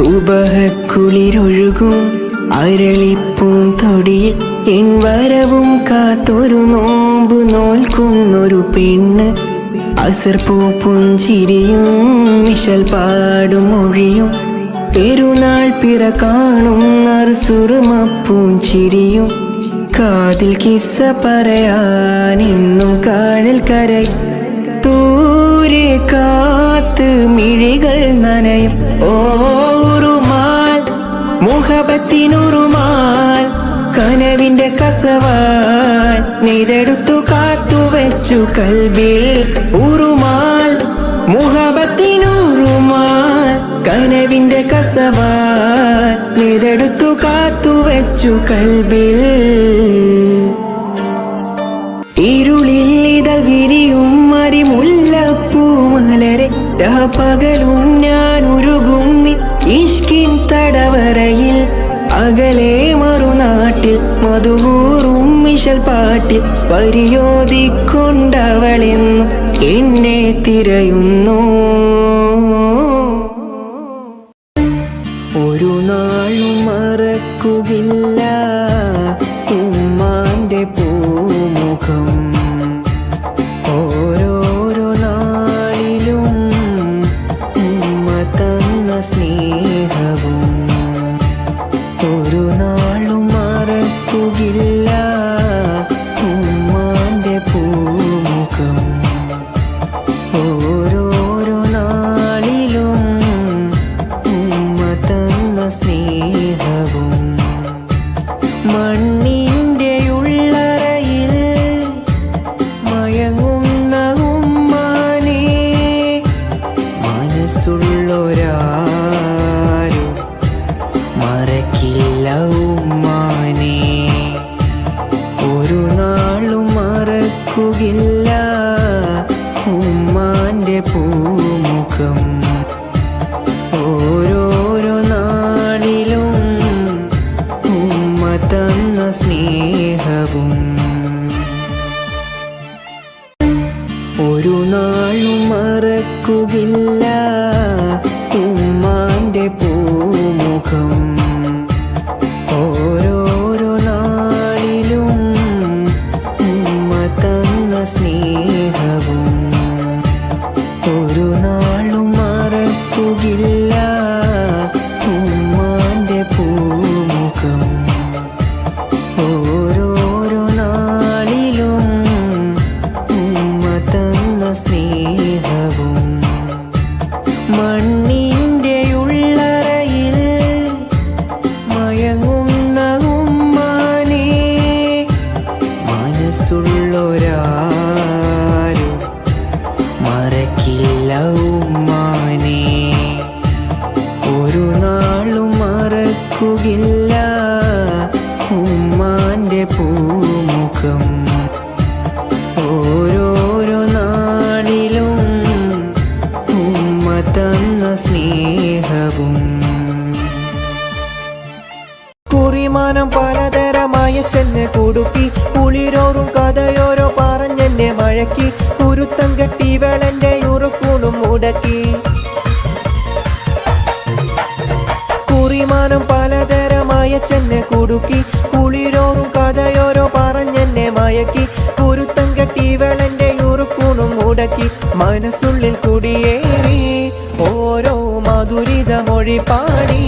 സുബഹക്കുളിരൊഴുകും അരളിപ്പൂന്തൊടിയിൽ N വരവും കാത്തൊരു നോമ്പ് നോൽക്കുന്നൊരു പെണ്ണ്. അസർ പൂ പുഞ്ചിരിയും മിശൽ പാടും മൊഴിയും പെരുന്നാൾ പിറ കാണും നറുസുറുമപ്പൂഞ്ചിരിയും കാതിൽ കിസ്സ പറയാൻ ഇന്നും കാഴൽ കരൈ ദൂരെ കാത്ത് മിഴികൾ നനയും. ഓറുമാൽ മുഹബത്തിനുറുമാൽ കനവിന്റെ കസവാൽ നെയ്തെടുത്തു കാത്തുവെച്ചു കൽബിൽ. ഉറുമാൽ മുഹബത്തിനുറുമാൽ കനവിന്റെ കസവാൽ നെയ്തെടുത്തു കാത്തുവെച്ചു കൽബിൽ. ഇരുളിൽ ഇതൾ വിരിയും മരിമുല്ലപ്പൂമലരെ പകലും ഞാൻ ഉരുകും ഇഷ്കിൻ തടവരയിൽ. അകലെ മറുനാട്ടിൽ മധുകൂറും മിശൽ പാട്ടിൽ പരിയോധിക്കൊണ്ടവളെന്നും എന്നെ തിരയുന്നു. ഒരു നാളും മറക്കുകയില്ല ഉമ്മാന്റെ പൂമുഖം. ഓരോരോ നാളിലും ഉമ്മ തന്ന സ്നേഹവും ഒരു നാളും മറക്കുകയില്ല ഉമ്മാന്റെ പൂമുഖം. ഓരോരോ നാളിലും ഉമ്മ തന്ന സ്നേഹവും മണ്ണിൻ്റെ ഉള്ളറയിൽ മയങ്ങുന്ന ഉമ്മാനെ മനസ്സുള്ളൊരാരും മറക്കില്ല ഉമ്മാനെ. ഒരു നാളും മറക്കുകയില്ല ഉമ്മാന്റെ പൂമുഖം. ഓരോരോ നാളിലും ഉമ്മ തന്ന സ്നേഹവും ഒരു നാളും മറക്കുകയില്ല ഉമ്മാന്റെ പൂമുഖം. ഓരോരോ നാളിലും ഉമ്മ തന്ന സ്നേഹവും ഒരു നാളും മറക്കുകയില്ല ഉമ്മാന്റെ പൂമുഖം. ഓരോരോ നാളിലും ഉമ്മ തന്ന സ്നേഹവും മണ്ണിൻ്റെ ഉള്ളറയിൽ മയങ്ങുന്ന ഉമ്മാനെ മനസ്സുള്ളൊരാരും മറക്കില്ല ഉമ്മാനെ. ഒരു നാളും മറക്കുകയില്ല ഉമ്മാന്റെ പൂമുഖം. ഓരോരോ നാളിലും ഉമ്മ തന്ന സ്നേഹവും കുറിമാനം പലതരമായ ചെന്നെ കുടുക്കി കുളിരോറും കഥയോരോ പറഞ്ഞെന്നെ മഴക്കി കുരുത്തം കെട്ടി വെളന്റെ ഉറുക്കൂണും മുടക്കി. കുറിമാനം പലതരമായ ചെന്നെ കുടുക്കി കുളിരോറും കഥയോരോ പറഞ്ഞെന്നെ മയക്കി കുരുത്തം കെട്ടി വെളന്റെ ഉറുക്കൂണും മുടക്കി. മനസ്സുള്ളിൽ കുടിയേറി ഓരോ മധുരിത മൊഴി പാടി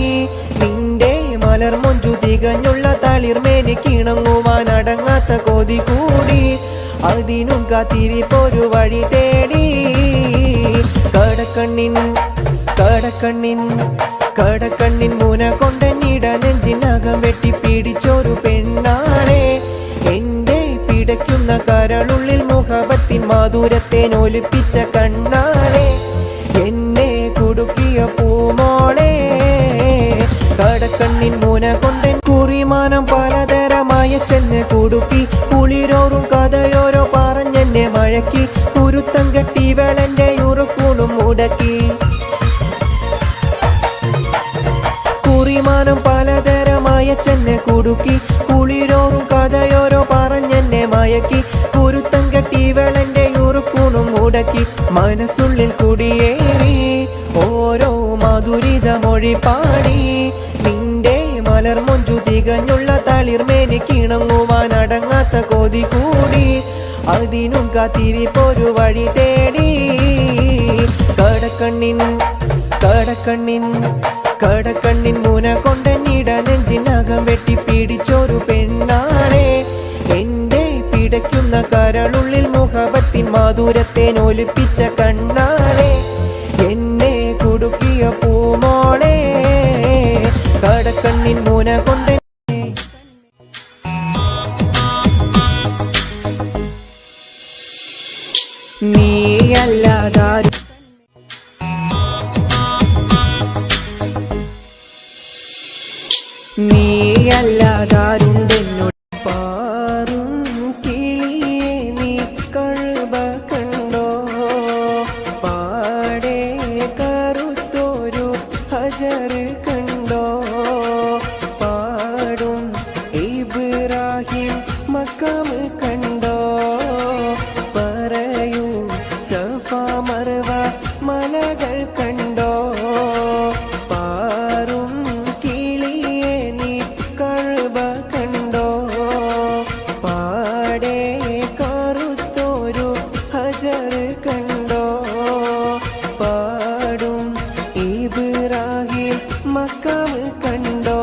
നിന്റെ മലർമൊഞ്ചു തികഞ്ഞുള്ള തളിർമേനി കിണങ്ങുവാൻ അടങ്ങാത്ത കൊതി കൂടി അതിനും കാത്തിരിപ്പൊരു വഴി തേടി. കടക്കണ്ണിൻ മുന കൊണ്ടെന്നിട നെഞ്ചിനകം വെട്ടി പിടിച്ചൊരു പെണ്ണാണേ എന്റെ പിടയ്ക്കുന്ന കരളുള്ളിൽ മുഹബത്തിൻ മാധുരത്തെ ഒലിപ്പിച്ച കണ്ണാണേ എന്നെ കുടുക്കിയ പൂമോളെ. കടക്കണ്ണിൻ മുന കൊണ്ടൻ കുറിമാനം പലതരമായ ചെന്നെ കുടുക്കി കുളിരോറും കഥയോരോ പറഞ്ഞെന്നെ മഴക്കി കുരുത്തം കെട്ടി വെളന്റെ ഉറുക്കൂണും മുടക്കി. കുറിമാനം പലതരമായ ചെന്നെ കുടുക്കി കുളിരോറും കഥയോരോ പറഞ്ഞെന്നെ മയക്കി കുരുത്തം കെട്ടി വെളന്റെ ഉറുക്കൂണും മുടക്കി. മനസ്സുള്ളിൽ കുടിയേറി ഓരോ മധുരിത മൊഴി പാടി നിന്റെ മലർമൊഞ്ചു തികഞ്ഞുള്ള തളിർമേനി കിണങ്ങുവാൻ അടങ്ങാത്ത കൊതി കൂടി അതിനും കാത്തിരിപ്പൊരു വഴി തേടി കടക്കണ്ണിൻ മുന കൊണ്ടെന്നിട നെഞ്ചിനകം വെട്ടി പിടിച്ചൊരു പെണ്ണാണേ എന്റെ പിടയ്ക്കുന്ന കരളുള്ളിൽ മുഹബത്തിൻ മാധുരത്തെ ഒലിപ്പിച്ച കണ്ണാണേ എന്നെ കുടുക്കിയ പൂമോളെ കടക്കണ്ണിൻ മുന കൊണ്ട് നീയല്ലാതാരും നീയല്ലാതാരുണ്ടെന്നോട് പാറും കിളിയെ നീ കഴുവ കണ്ടോ പാടെ കറുത്തൊരു ഹജർ കണ്ടോ പാടും ഇബ്രാഹിം മക്കാം കണ്ടോ പറയൂ സഫ മർവ മലകൾ കണ്ടോ പാറും കിളിയെ നീ കഴുവ കണ്ടോ പാടെ കറുത്തൊരു ഹജർ കണ്ടോ പാടും ഇബ്രാഹിം മക്കാം കണ്ടോ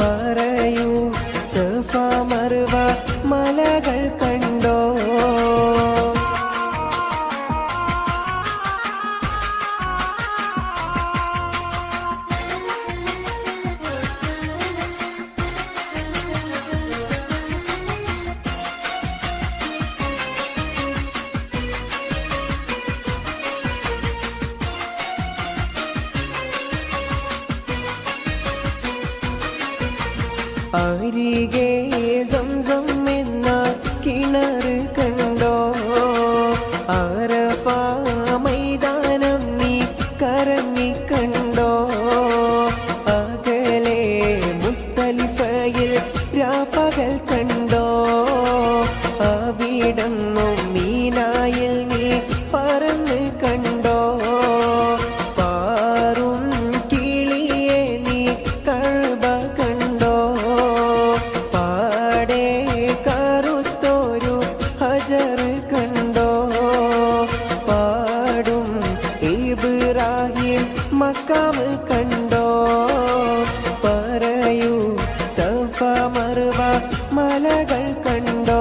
പറയൂ സഫ മർവ മലകൾ കണ്ടോ അരികെ സംസം എന്ന കിണർ കണ്ടോ അറഫ മൈതാനം നീ കറങ്ങി കണ്ടോ അകലെ മുസ്തലിഫയിൽ രാപ്പകൽ കണ്ടോ അവിടന്നും മീനായിൽ നീ പറന്ന് കണ്ടോ പാറും കിളിയെ നീ കഴുവ കണ്ടോ പാടെ കറുത്തൊരു ഹജർ കണ്ടോ പാടും ഇബ്രാഹിം മക്കാം കണ്ടോ പറയൂ സഫ മർവ മലകൾ കണ്ടോ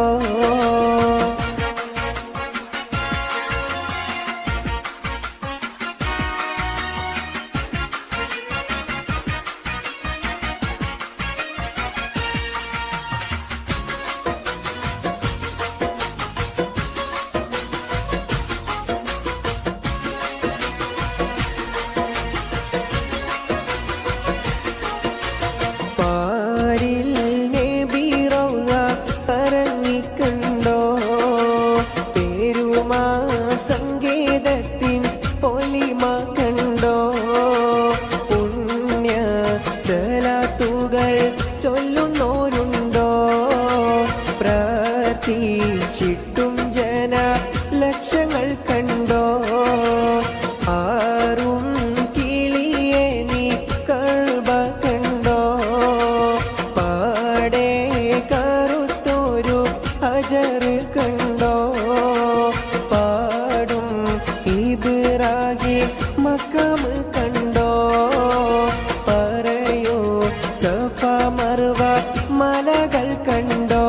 പാരിൽ നബി റൗള ഇറങ്ങിക്കണ്ടോ പേരുമാ സങ്കേതത്തിൻ പൊലിമ കണ്ടോ പുണ്യ സലാത്തുകൾ ചൊല്ലുന്നോരുണ്ടോ പ്രാർത്ഥിച്ചിട്ടും ജന ലക്ഷങ്ങൾ കണ്ടോ ആറും കിളിയെ നീ കഴുവ കണ്ടോ പാടെ കറുത്തൊരു ഹജർ കണ്ടോ പാടും ഇബ്രാഹിം മക്കാം കണ്ടോ പറയൂ സഫ മർവ മലകൾ കണ്ടോ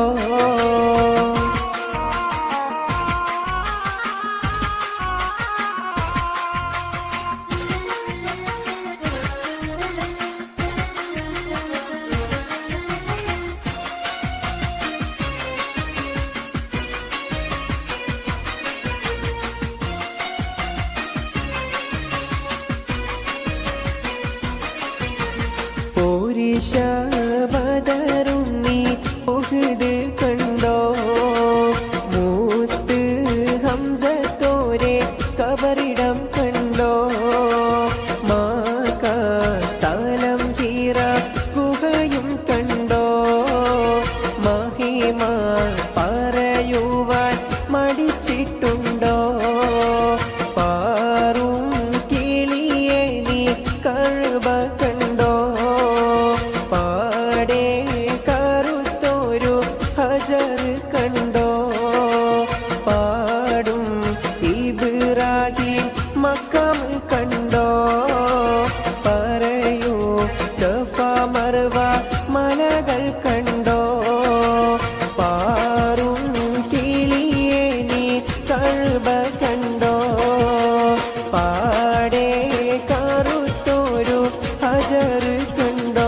മറുവ കണ്ടോ പാടെ കറുത്തോരു ഹജർ കണ്ടോ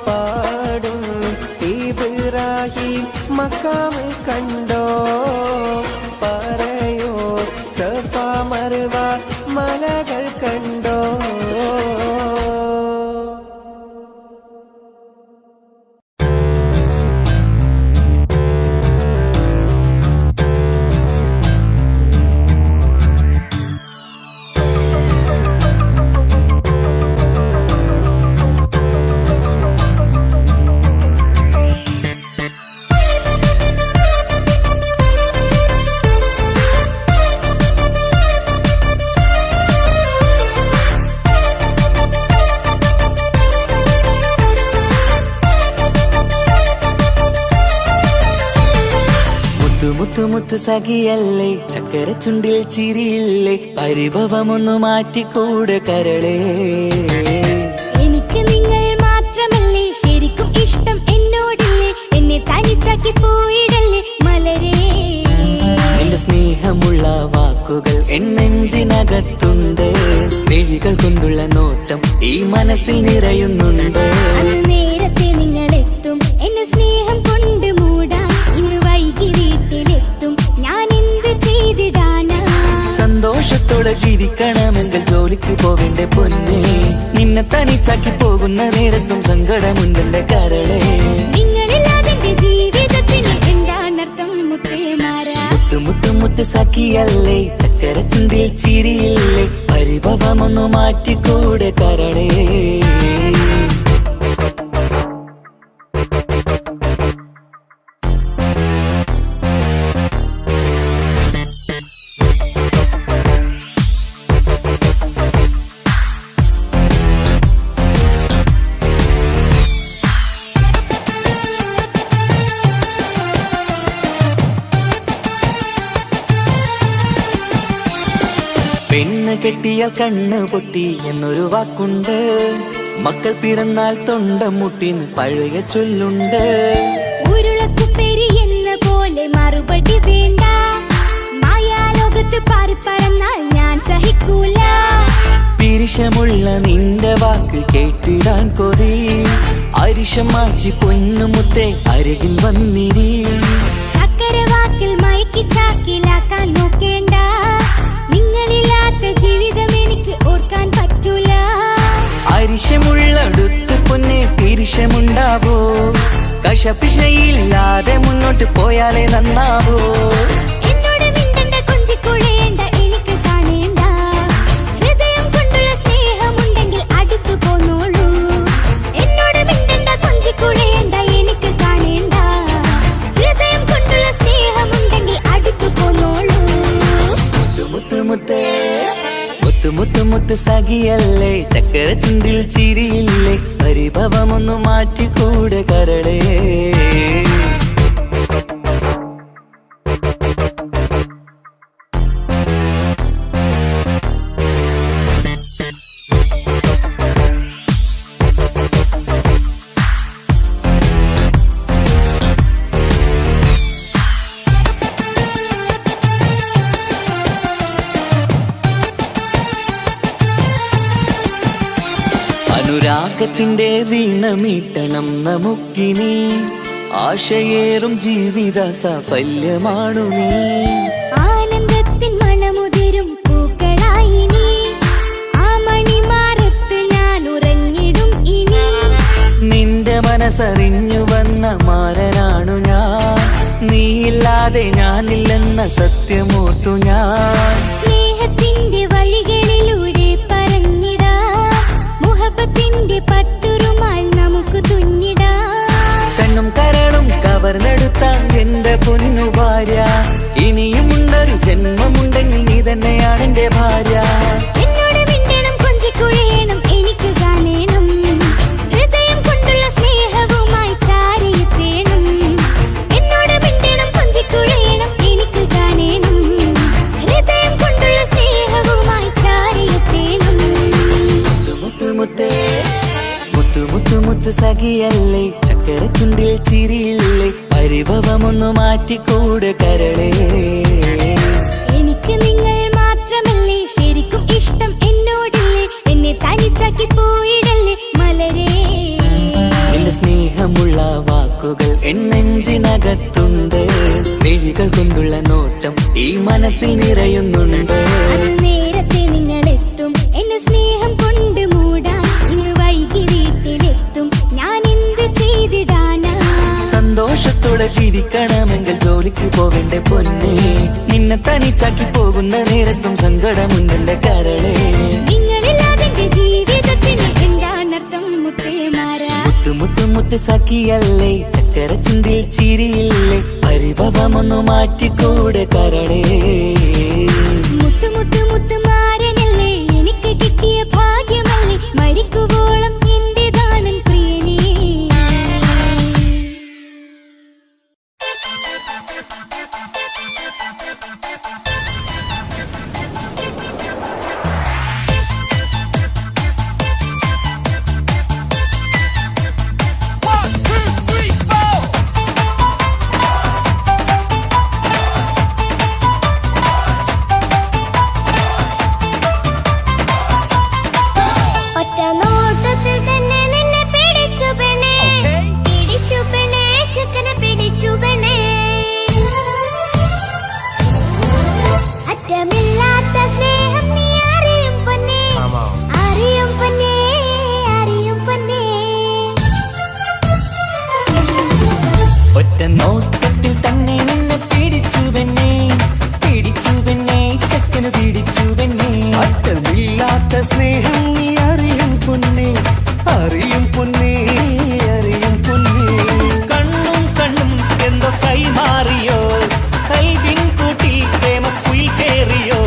പാടും ഇബ്രാഹിം മക്കാം കണ്ടോ പറയോ സഫ മറുവ മലകൾ കണ്ടോ മുത്തു സഖിയല്ലേ ചക്കര ചുണ്ടിൽ ചിരിയില്ലേ പരിഭവമൊന്നു മാറ്റിക്കൂടെ കരളേ എനിക്ക് നിങ്ങൾ മാത്രമല്ലേ ശരിക്കും ഇഷ്ടം എന്നോടില്ലേ എന്നെ തനിച്ചാക്കി പോയിടല്ലേ മലരേ എന്റെ സ്നേഹമുള്ള വാക്കുകൾ എന്നെഞ്ചിനകത്തുണ്ട് മിഴികൾ കൊണ്ടുള്ള നോട്ടം ഈ മനസ്സിൽ നിറയുന്നുണ്ട് നേരത്തെ നിങ്ങളെത്തും എന്നെ സ്നേഹം കൊണ്ട് മൂടാൻ ഇന്ന് വൈകി വീട്ടിലെത്തും ഞാൻ എന്ത് ചെയ്തിടാനാ സന്തോഷത്തോടെ ജീവിക്കണമെങ്കിൽ ജോലിക്ക് പോവേണ്ട പൊന്നേ നിന്നെ തനിച്ചാക്കി പോകുന്ന നേരത്തും സങ്കടമുണ്ടെന്റെ കരളേ നിങ്ങളില്ലാതെ ജീവിതത്തിന് എന്താണർത്ഥം മുത്തേമാരാ മുത്ത് സഖിയല്ലേ ചക്കര ചുണ്ടിൽ ചിരിയില്ലേ പരിഭവമൊന്നു മാറ്റിക്കൂടെ കരളേ പെണ്ണ് കെട്ടിയാൽ കണ്ണ് പൊട്ടി എന്നൊരു വാക്കുണ്ട് മക്കൾ പിറന്നാൽ തൊണ്ട മുട്ടിന് പഴയ ചൊല്ലുണ്ട് ഉരുളക്കുപ്പേരി എന്ന പോലെ മറുപടി വേണ്ട മായാലോകത്ത് പാറിപ്പറന്നാൽ ഞാൻ സഹിക്കൂല പിരിശമുള്ള നിന്റെ വാക്ക് കേട്ടിടാൻ കൊതി അരിശം മാറ്റി പൊന്നുമുത്തേ അരികിൽ വന്നിരി ചക്കര വാക്കിൽ മയക്കി ചാക്കിലാക്കാൻ നോക്കേണ്ട നിങ്ങളില്ലാത്ത ജീവിതം എനിക്ക് ഓർക്കാൻ പറ്റൂല അരിശമുള്ളടുത്ത് പൊന്നെ പിരിശമുണ്ടാവോ കശപിശയില്ലാതെ മുന്നോട്ട് പോയാലേ നന്നാവോ എന്നോട് മിണ്ടണ്ട കൊഞ്ചിക്കുഴയേണ്ട എനിക്ക് കാണേണ്ട ഹൃദയം കൊണ്ടുള്ള സ്നേഹമുണ്ടെങ്കിൽ അടുത്തു പോന്നോളൂ എന്നോട് മിണ്ടണ്ട കൊഞ്ചിക്കുഴയേണ്ട എനിക്ക് കാണേണ്ട ഹൃദയം കൊണ്ടുള്ള സ്നേഹമുണ്ടെങ്കിൽ അടുത്തു പോന്നോളൂ മുത്ത് സഖിയല്ലേ ചക്കര ചുണ്ടിൽ ചിരിയില്ലേ പരിഭവമൊന്നു മാറ്റിക്കൂടെ കരളേ അനുരാഗത്തിന്റെ വീണമീട്ടണം നമുക്കിനി ആശയേറും ജീവിത സാഫല്യമാണു നീ ആനന്ദത്തിൻ മണമുതിരും പൂക്കളായി നീ ആ മണിമാറത്ത് ഞാൻ ഉറങ്ങിടും ഇനി നിന്റെ മനസ്സറിഞ്ഞു വന്ന മാരനാണു ഞാൻ നീയില്ലാതെ ഞാനില്ലെന്ന സത്യമോർത്തു ഞാൻ സ്നേഹത്തിന്റെ വഴികളിലൂടെ പറഞ്ഞിടാം മുഹബത്തിന്റെ പട്ടുറുമാൽ നമുക്ക് തുന്നിടാം കണ്ണും കരളും കവർന്നെടുത്ത എന്റെ പൊന്നു ഭാര്യ ഇനിയുമുണ്ടൊരു ജന്മമുണ്ടെങ്കിൽ നീ തന്നെയാണ് എന്റെ ഭാര്യ എന്നോട് മിണ്ടണം കൊഞ്ചിക്കുഴയണം എനിക്ക് കാണണം ഹൃദയം കൊണ്ടുള്ള സ്നേഹവുമായി ചാരിയെത്തേണം എന്നോട് മിണ്ടണം കൊഞ്ചിക്കുഴയണം എനിക്ക് കാണണം ഹൃദയം കൊണ്ടുള്ള സ്നേഹവുമായി ചാരിയെത്തേണം മുത്ത് സഖിയല്ലേ ചക്കര ചുണ്ടിൽ ചിരിയില്ലേ പരിഭവമൊന്നു മാറ്റിക്കൂടെ കരളേ നെഞ്ചകത്തുണ്ട്. മിഴികൾ കൊണ്ടുള്ള നോട്ടം ഈ മനസ്സിൽ നിറയുന്നുണ്ട്. നേരത്തെ നിങ്ങളെത്തും എന്റെ സ്നേഹം കൊണ്ട് മൂടാൻ. ഇന്ന് വൈകി വീട്ടിലെത്തും ഞാൻ എന്ത് ചെയ്തിടാനാ. സന്തോഷത്തോടെ ജീവിക്കണമെങ്കിൽ ജോലിക്ക് പോവേണ്ട പൊന്നേ. നിന്നെ തനിച്ചാക്കി പോകുന്ന നേരത്തും സങ്കടമുണ്ടെന്റെ കരളേ. നിങ്ങളില്ലാതെ എന്റെ ജീവിതത്തിന് എന്താണർത്ഥം മുത്തേമാരാ. മുത്തു മുത്ത് സഖിയല്ലേ, ചക്കര ചുണ്ടിൽ ചിരിയില്ലേ, പരിഭവമൊന്നു മാറ്റിക്കൂടെ കരളേ. മുത്തു മുത്തു മുത്തുമാരനല്ലേ, എനിക്ക് കിട്ടിയ ഭാഗ്യമല്ലേ, മരിക്കുവോളം എന്റേതാണൻ പ്രിയനേ. ഒറ്റ നോട്ടത്തിൽ തന്നെ നിന്നെ പിടിച്ചു പെണ്ണേ, പിടിച്ചു പെണ്ണേ, ചെക്കനെ പിടിച്ചു പെണ്ണേ. അറ്റമില്ലാത്ത സ്നേഹം നീ അറിയും പൊന്നേ, അറിയും പൊന്നേ, അറിയും പൊന്നേ. ഒറ്റ നോട്ടത്തിൽ തന്നെ നിന്നെ പിടിച്ചു പെണ്ണേ, പിടിച്ചു പെണ്ണേ, ചക്കന് പിടിച്ചു പെണ്ണേ. അറ്റമില്ലാത്ത സ്നേഹം നീ അറിയും പൊന്നേ, അറിയും പൊന്നേ, അറിയും പൊന്നേ. കണ്ണും കണ്ണും എന്തോ കൈമാറിയോ, കൽവിൻ കൂട്ടിൽ പ്രേമക്കുയിൽ കേറിയോ.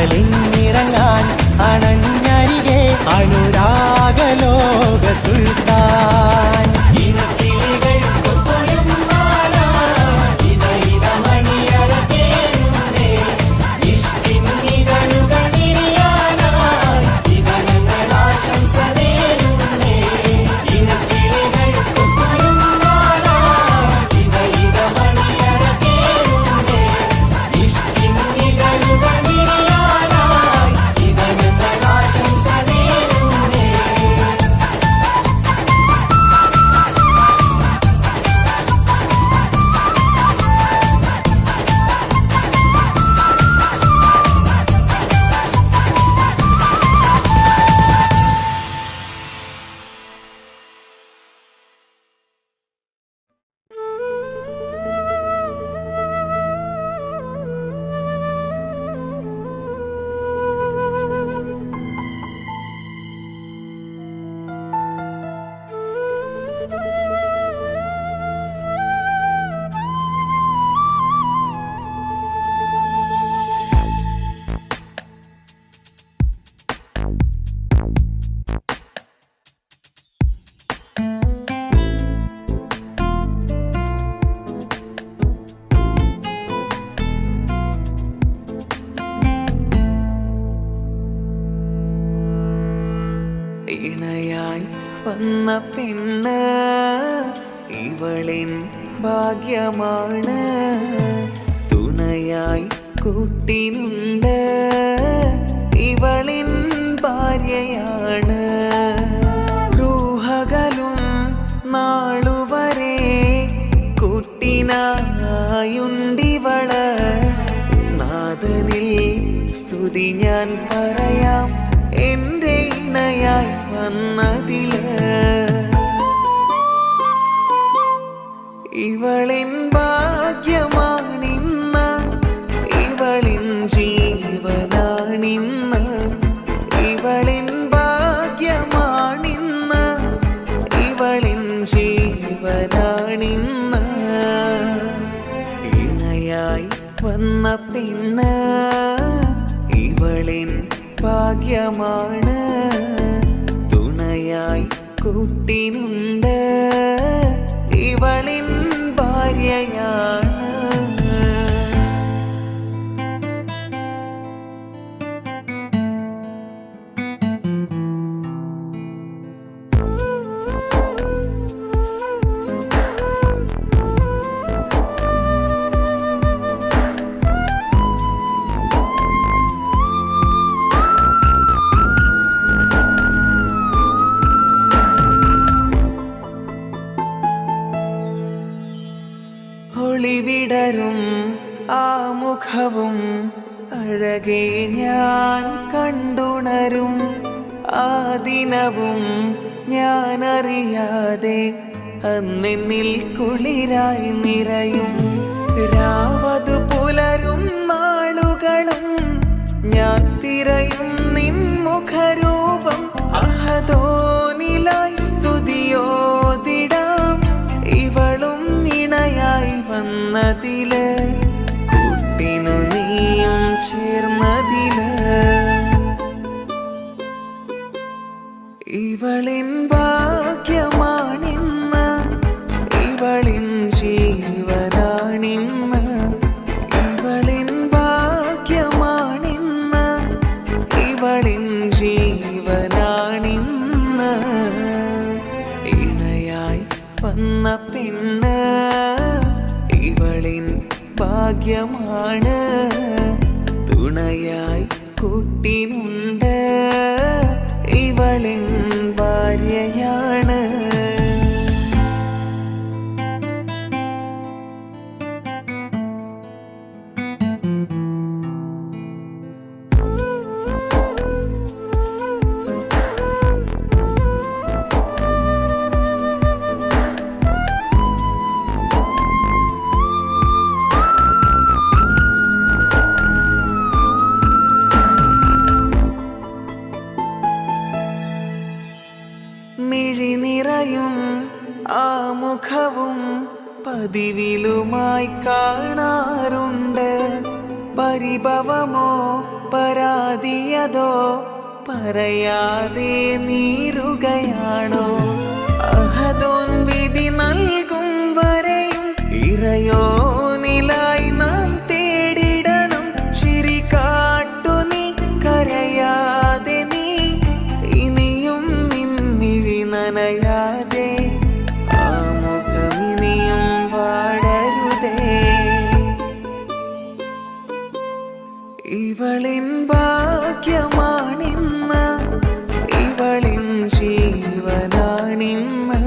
കാവലിന്നിറങ്ങാൻ അണഞ്ഞരികെ അനുരാഗലോക സുൽത്താൻ. ഇനക്കിളികൾക്കൊപ്പൊരും മാല, ഇത മണിയറ തേടുന്നേ. ഇഷ്കിൻ ഇതളുകൾ വിരിയാനായി ഇത ഞങ്ങൾ ആശംസ നേരുന്നേ. ഇനക്കിളികൾക്കൊപ്പൊരും മാല, ഇത മണിയറ തേടുന്നേ. ഇഷ്കിൻ ഇതളുകൾ വിരിയാനായി ഇത ഞങ്ങൾ ആശംസ നേരുന്നേ. ഇണയായി വന്ന പെണ്ണ് ഇവളിൻ ഭാഗ്യമാണ്. തുണയായി കൂട്ടിനുണ്ട് ഇവളിൻ ഭാര്യയാണ്. റൂഹകലും നാളുവരെ കൂട്ടിനായുണ്ടിവള്. നാദനിൽ സ്തുതി ഞാൻ പറയാം എന്റെ ഇണയായി വന്നതില്. ഇവളിൻ ഭാഗ്യമാണിന്ന്, ഇവളിൻ ജീവനാണിന്ന്. ഇവളിൻ ഭാഗ്യമാണിന്ന്, ഇവളിൻ ജീവനാണിന്ന്. ഇണയായി വന്ന പെണ്ണ് ഇവളിൻ ഭാഗ്യമാണ്. തുണയായി കൂട്ടിനുണ്ട് ഇവളിൻ ഭാര്യയാണ്. ഒളിവിടരും ആ മുഖവും അഴകെ ഞാൻ കണ്ടുണരും. ആ ദിനവും ഞാനറിയാതെ അന്നെന്നിൽ കുളിരായി നിറയും. രാവതു പുലരും നാളുകളും ഞാൻ തിരയും നിൻ മുഖരൂപം. അഹദോനിലായി സ്തുതിയോതിടാം ഇവളും ഇണയായി വന്നതില്. കൂട്ടിനു നീയും ചേർന്നതില്. ഇവളിൻ ഭാഗ്യമാണിന്ന്, ഇവളിൻ ജീവനാണിന്ന്. ഇവളിൻ ഭാഗ്യമാണിന്ന്, ഇവളിൻ ജീവനാണിന്ന്. ഇണയായി വന്ന പെണ്ണ് ഇവളിൻ ഭാഗ്യമാണ്. തുണയായി കൂട്ടിനുണ്ട് ഇവളിൻ ഭാര്യയാണ്. മിഴിനിറയും ആ മുഖവും പതിവിലുമായി കാണാറുണ്ട്. പരിഭവമോ പരാതിയതോ പറയാതെ നീറുകയാണോ? അഹദോൻ വിധി നൽകും വരെയും ഇറയോനിലായി നാം തേടിടണം. ചിരി കാട്ടു നീ കരയാതെ, നീ ഇനിയും നിന്നിഴി നനയാതെ, ആ മുഖമിനിയും വാടരുതേ. ഇവളിൻ ഭാഗ്യമാണിന്ന്, ഇവളിൻ ജീവനാണിന്ന്.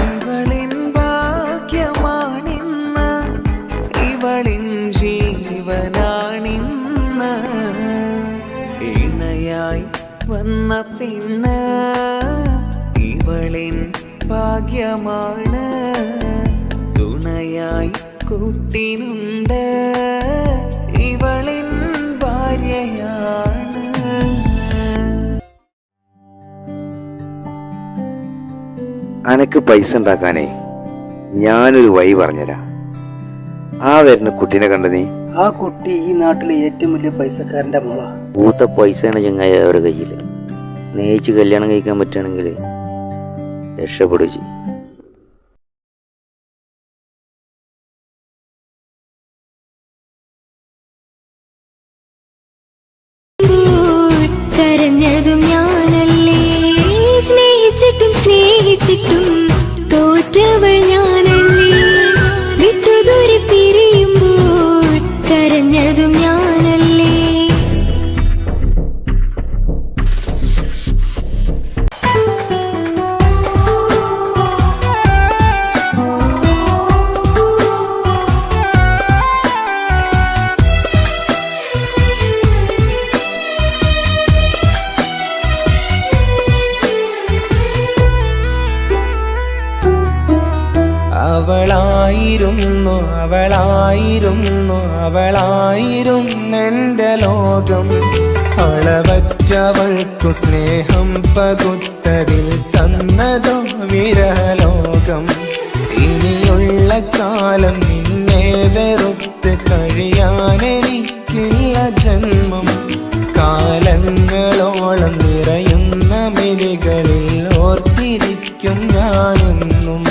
ഇവളിൻ ഭാഗ്യമാണിന്ന്, ഇവളിൻ ജീവനാണിന്ന്. ഇണയായി വന്ന പെണ്ണ് ഇവളിൻ ഭാഗ്യമാണ്. തുണയായി കൂട്ടിനുണ്ട് ഇവളിൻ ഭാര്യയാണ്. അനക്ക് പൈസ ഉണ്ടാക്കാനേ ഞാനൊരു വഴി പറഞ്ഞുതരാം. ആ വരുന്ന കുട്ടീനെ കണ്ട നീ? ആ കുട്ടി ഈ നാട്ടിലെ ഏറ്റവും വലിയ പൈസക്കാരന്റെ മോള. പൂത്ത പൈസയാണ് ചങ്ങായി അവരുടെ കയ്യിൽ. സ്നേഹിച്ച് കല്യാണം കഴിക്കാൻ പറ്റുകയാണെങ്കിൽ രക്ഷപ്പെടുക ചെയ്യും. കരഞ്ഞതും ഞാനല്ലേ, സ്നേഹിച്ചിട്ടും സ്നേഹിച്ചിട്ടും തോറ്റവൾ ഞാനല്ലേ. വിട്ടുദൂരെ പിരിയുമ്പോൾ കരഞ്ഞതും ഞാനല്ലേ. അവളായിരുന്നു അവളായിരുന്നു അവളായിരുന്നെൻ്റെ ലോകം. അളവറ്റവൾക്കു സ്നേഹം പകുത്തതിൽ തന്നതോ വിരഹലോകം. ഇനിയുള്ള കാലം നിന്നെ വെറുത്ത് കഴിയാനെനിക്കില്ല ജന്മം. കാലങ്ങളോളം നിറയുന്ന മിഴികളിൽ ഓർത്തിരിക്കും ഞാനെന്നും.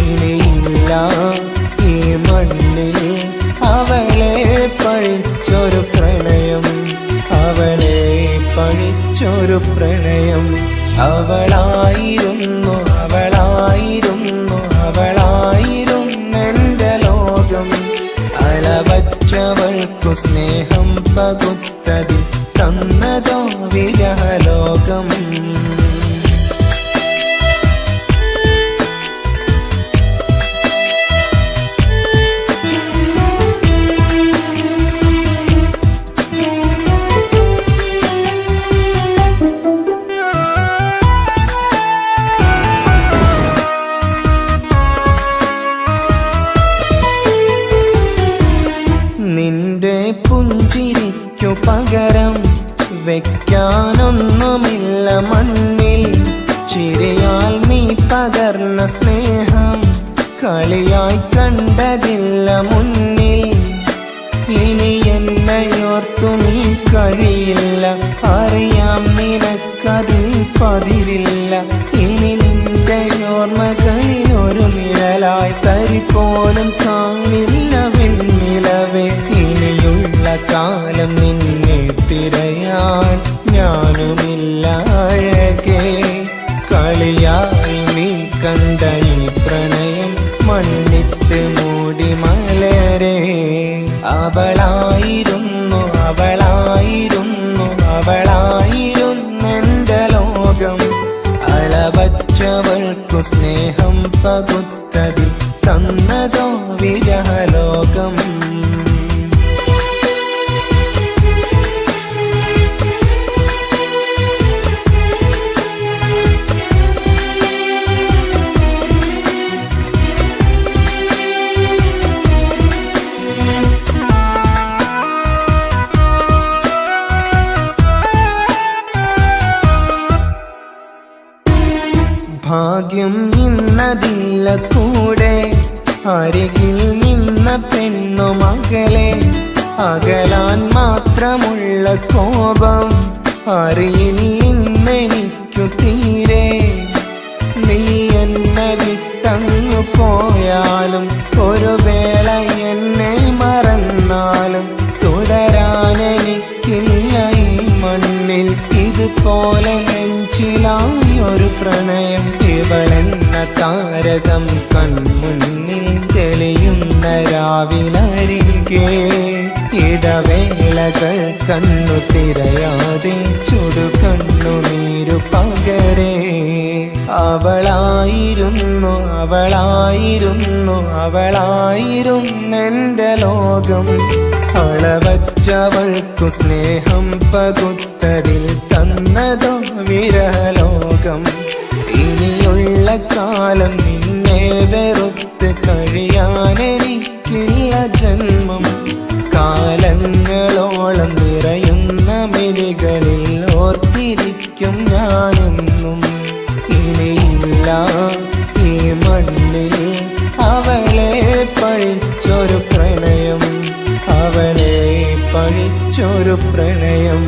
ഇനിയില്ല ഈ മണ്ണിൽ അവളെ പഴിച്ചൊരു പ്രണയം, അവളെ പഴിച്ചൊരു പ്രണയം. അവളായിരുന്നു അവളായിരുന്നു അവളായിരുന്നെൻ്റെ ലോകം. അളവറ്റവൾക്കു സ്നേഹം പകുത്തതിൽ തന്നതോ വിരഹലോകം. നിന്റെ പുഞ്ചിരിക്കു പകരം വെക്കാനൊന്നുമില്ല മണ്ണിൽ. ചിരിയാൽ നീ പകർന്ന സ്നേഹം കളിയായി കണ്ടതില്ല മുന്നിൽ. ഇനി എന്നോർത്തു നീ കഴിയില്ല, അറിയാം നിനക്കതിൽ പതിരില്ല. ഇനി നിന്റെ ഓർമ്മകളിൽ ഒരു നിഴലായി തരി പോലും കാണില്ല വെണ്ണിലവേ. ഇനിയുള്ള കാലം നിന്നെ തിരയാൻ ഞാനുമില്ല അഴകേ. കളിയായി നീ കണ്ട ഈ പ്രണയം മണ്ണിട്ട് മൂടി മലരേ. അവളായിരുന്നു അവളായിരുന്നു അവളായിരുന്നെൻ്റെ ലോകം. അളവറ്റവൾക്കു സ്നേഹം പകുത്തതിൽ തന്നതോ വിരഹലോകം. ഭാഗ്യം ഇന്നതില്ല കൂടെ, അരികിൽ നിന്ന പെണ്ണു മകളെ. അകലാൻ മാത്രമുള്ള കോപം അറിയില്ലെനിക്കു തീരെ. നീ എന്നെ വിട്ടങ്ങു പോയാലും ഒരു വേള എന്നെ മറന്നാലും തുടരാനെനിക്കില്ല ഈ മണ്ണിൽ. ഇതുപോലെ നെഞ്ചിലായി ഒരു പ്രണയം ഇവളെന്ന താരകം കൺമുന്നിൽ തെളിയുന്ന രാവിലരികെ ഇടവേളകൾ കണ്ണു തിരയാതെ ചുടുകണ്ണുനീരു പകരേ. അവളായിരുന്നു അവളായിരുന്നു അവളായിരുന്നെൻ്റെ ലോകം. അളവറ്റവൾക്കു സ്നേഹം പകുത്തതിൽ തന്നതോ വിരലോകം. ഇനിയുള്ള കാലം നിന്നെ വെറുത്ത് കഴിയാനെനിക്കില്ല ജന്മം. കാലങ്ങളോളം നിറയുന്ന മിഴികളിൽ ഓർത്തിരിക്കും ഞാനെന്നും. ഇനിയില്ല ഈ മണ്ണിൽ അവളെ പഴിച്ചൊരു പ്രണയം, അവളെ പഴിച്ചൊരു പ്രണയം.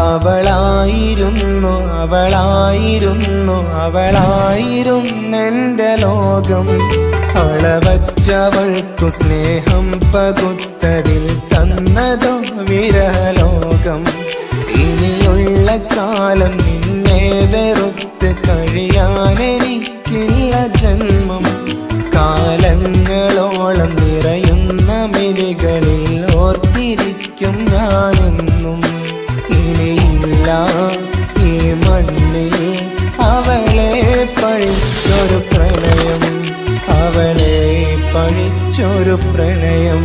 അവളായിരുന്നു അവളായിരുന്നു അവളായിരുന്നെൻ്റെ ലോകം. അളവറ്റവൾക്കു സ്നേഹം പകുത്തതിൽ തന്നതോ വിരലോകം. ഇനിയുള്ള കാലം നിന്നെ വെറുത്ത് കഴിയാനെനിക്കില്ല ജന്മം. കാലങ്ങളോളം നിറയുന്ന മിഴികളിൽ ഓർത്തിരിക്കും ഞാനെന്നും. ഇനിയില്ല ഈ മണ്ണിൽ അവളെ പഴിച്ചൊരു പ്രണയം, അവളെ പഴിച്ചൊരു പ്രണയം.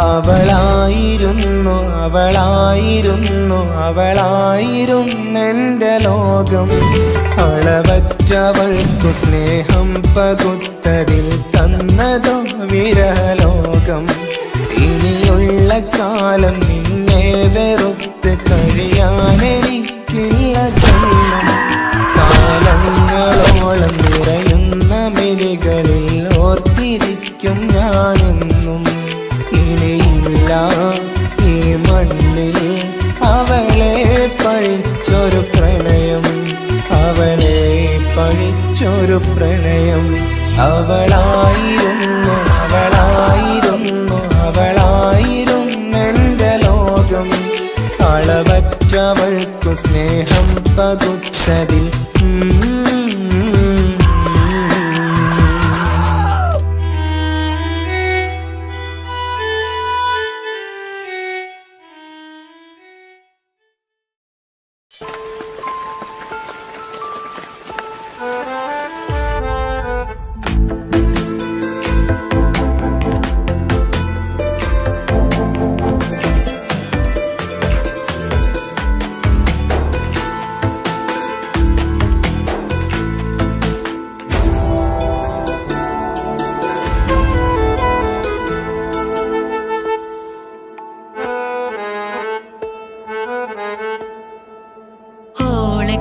അവളായിരുന്നു അവളായിരുന്നു അവളായിരുന്നെൻ്റെ ലോകം. അളവറ്റവൾക്കു സ്നേഹം പകുത്തതിൽ തന്നതോ വിരലോകം. ഇനിയുള്ള കാലം നിന്നെ വെറുത്ത് കഴിയാനെനിക്കില്ല ജന്മം. കാലങ്ങളോളം നിറയുന്ന മിഴികളിൽ ഓർത്തിരിക്കും ഞാനെന്നും. ഇനിയില്ല ഈ മണ്ണിൽ അവളെ പഴിച്ചൊരു പ്രണയം, അവളെ പഴിച്ചൊരു പ്രണയം. അവളായിരുന്നു അവളായിരുന്നു അവളായിരുന്നെൻ്റെ ലോകം. അളവറ്റവൾക്കു സ്നേഹം പകുത്തതിൽ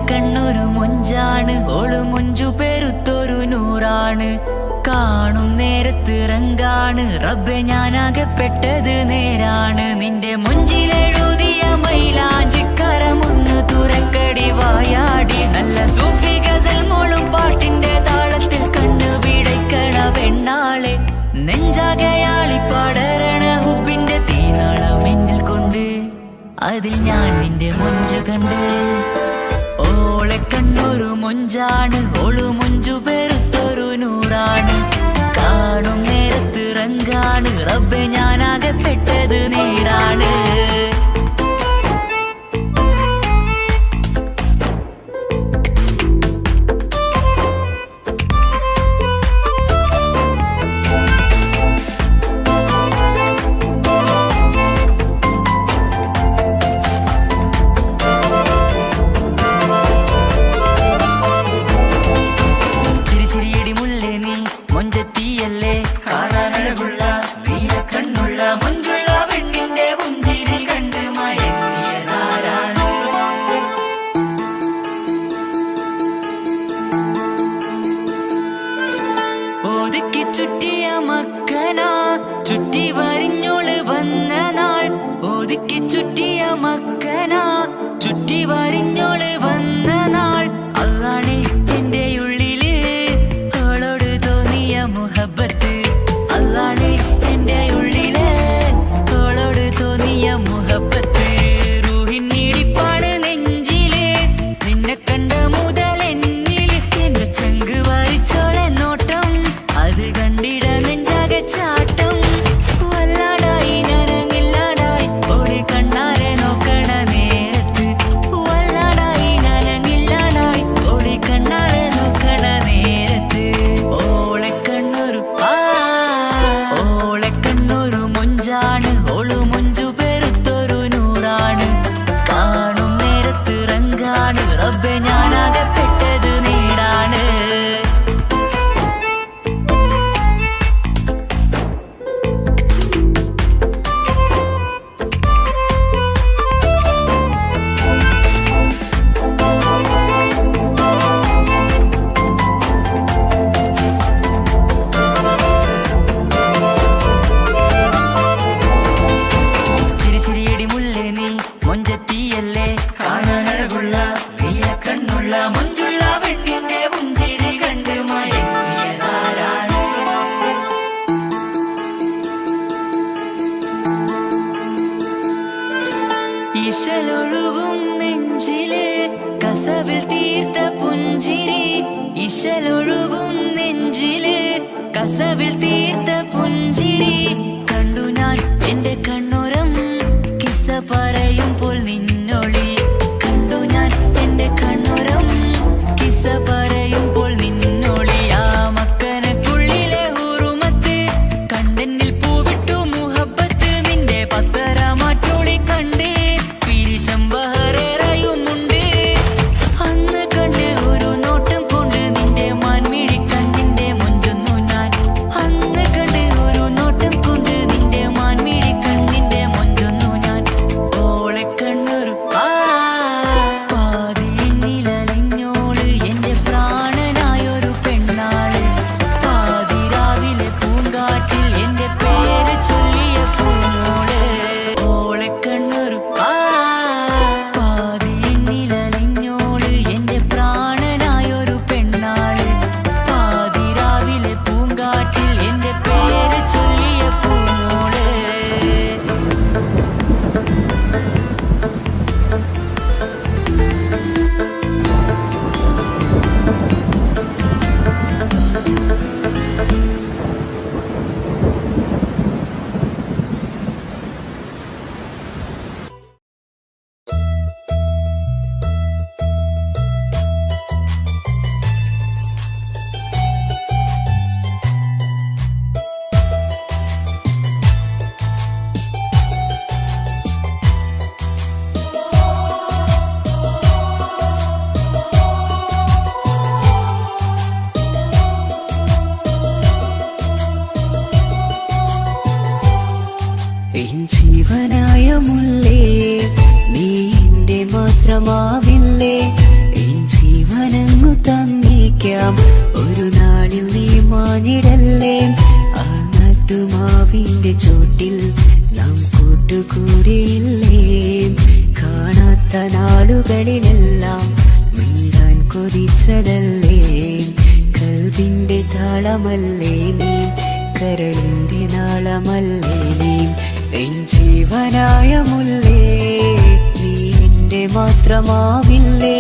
കണ്ണൊരു മൊഞ്ചാണ്, ഓള് മൊഞ്ചു പെരുത്തൊരു നൂറാണ്. കാണും നേരത്ത് റങ്കാണ്, റബ്ബെ ഞാനാകപ്പെട്ടത് നേരാണ്. നിന്റെ മൊഞ്ചിലെഴുതിയ മൈലാഞ്ചിക്കരമൊന്ന് തുറക്കടി വായാടി. നല്ല സൂഫി ഗസൽ മോളും പാട്ടിന്റെ താളത്തിൽ കണ്ണു പിടയ്ക്കണ പെണ്ണാളെ. നെഞ്ചാകയാളി പടരണ ഹുബിന്റെ തീനാളം എന്നിൽ കൊണ്ട്, അതിൽ ഞാൻ നിന്റെ മൊഞ്ചു കണ്ട്. ഓളെ കണ്ണൊരു മൊഞ്ചാണ്, ഓളു മൊഞ്ചു പെരുത്തൊരു നൂറാണ്. കാണും നേരത്ത് റങ്കാണ്, റബ്ബെ ഞാനാകപ്പെട്ടത് നേരാണ്. ചുറ്റിയ മക്കന ചുറ്റി വരിഞ്ഞോള് വന്ന നാൾ, പറ്റിയ മക്കന ചുറ്റി വരിഞ്ഞോള് വന്ന നാൾ അതാണ് എന്റെ ഉള്ളില് അവളോട് തോന്നിയ മുഹബത്ത് അതാണ് എന്റെ ഉള്ളില് അവളോട് തോന്നിയ മുഹബത്ത് റൂഹിന്നിടിപ്പാണ് നെഞ്ചില് നിന്നെ കണ്ട മുതൽ എന്നില് എന്റെ ചങ്ക് വാരിച്ചോളെ നോട്ടം അത് കണ്ടിട നെഞ്ചാകെ ചാട്ടം വല്ലാടായി നനങ്ങില്ലാടായി ഓടി കണ്ണാരെ നോക്കണ നേരത്ത് വല്ലാടായി നനങ്ങില്ലാടായി ഓടി കണ്ണാരെ നോക്കണ നേരത്ത് ഓളെ കണ്ണൊരു മൊഞ്ചാണ് ഓളു മൊഞ്ചു പെരുത്തൊരു നൂറാണ് കാണും നേരത്ത് റങ്കാണ് റബ്ബെ ഞാനാകെ പെട്ടത് നേരാണ് ചിരിച്ചിരിയടി മുല്ലേ നീ മൊഞ്ചത്തിയല്ലേ കാണാനഴകുള്ള നീല കണ്ണുള്ള മൊഞ്ചുള്ള പെണ്ണിന്റെ പുഞ്ചിരി കണ്ട് മയങ്ങിയതാരാണ് ഇശലൊഴുകും നെഞ്ചില് കസവിൽ തീർത്ത പുഞ്ചിരി ഇശലൊഴുകും നെഞ്ചില് കസവിൽ തീർത്ത പുഞ്ചിരി കണ്ടു ഞാൻ എന്റെ കണ്ണുരം കിസ്സ പറയുമ്പോൾ നിന്നൊളി കണ്ടു ഞാൻ എന്റെ കണ്ണുരം കിസ്സ പറയുമ്പോൾ നിന്നൊളി ആ മക്കനക്കുള്ളിലെ ഹുറുമത്ത് കണ്ടെന്നിൽ പൂവിട്ടു മുഹബത്ത് നിന്റെ പത്തര മാറ്റൊളി കണ്ട് പിരിശം ബഹറേറയുമുണ്ട് അന്ന് കണ്ട് ഒരു നോട്ടം കൊണ്ട് നിന്റെ മാൻമിഴി കണ്ണിന്റെ മൊഞ്ചൊന്നു ഞാൻ അന്ന് കണ്ട് ഒരു നോട്ടം കൊണ്ട് നിന്റെ മാൻമിഴി കണ്ണിന്റെ മൊഞ്ചൊന്നു ഞാൻ ഓളെ കണ്ണൊരു പാതി എന്നിലലിഞ്ഞോള് എന്റെ പ്രാണനായൊരു പെണ്ണാള് പാതി രാവിലെ പൂങ്കാട്ടിൽ എന്റെ പേര് ചൊല്ലിയ പൂമോള് ഓളെ കണ്ണൊരു പാതി എന്നിലലിഞ്ഞോള് എന്റെ പ്രാണനായൊരു പെണ്ണാള് പാതി രാവിലെ പൂങ്കാട്ടിൽ എന്റെ പേര് ചൊല്ലിയ പൂമോള് എൻ ജീവനായ മുല്ലേ നീ എന്റെ മാത്രമാവില്ലേ എൻ ജീവനങ്ങു തന്നേക്കാം ഒരു നാളിൽ നീ മാഞ്ഞിടല്ലേ ആ നട്ടുമാവിന്റെ ചോട്ടിൽ നാം കൂട്ടുകൂടിയില്ലേ കാണാത്ത നാളുകളിലെല്ലാം മിണ്ടാൻ കൊതിച്ചതല്ലേ കൽവിന്റെ താളമല്ലേ നീ കരളിന്റെ നാളമല്ലേ നീ എൻ ജീവനായ മുല്ലേ നീ എന്റെ മാത്രമാവില്ലേ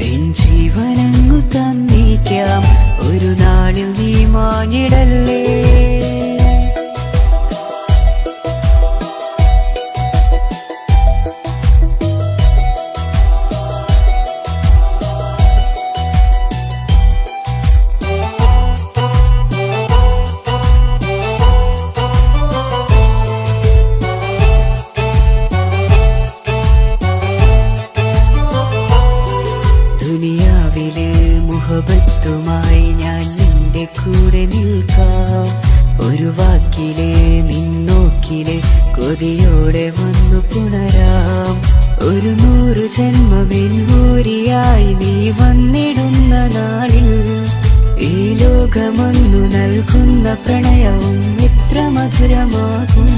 എൻ ജീവനങ്ങു തന്നേക്കാം ഒരു നാളിൽ നീ മാഞ്ഞിടല്ലേ ദുനിയാവിലെ മുഹബത്തുമായി ഞാൻ നിന്റെ കൂടെ നിൽക്കാം ഒരു വാക്കിലെ നിന്നോക്കിലെ കൊതിയോടെ വന്നു പുണരാം ഒരു 100 ജന്മമെന്നൂരിയായി നീ വന്നിടുന്ന നാളിൽ ഈ ലോകമൊന്നു നൽകുന്ന പ്രണയവും എത്ര മധുരമാകും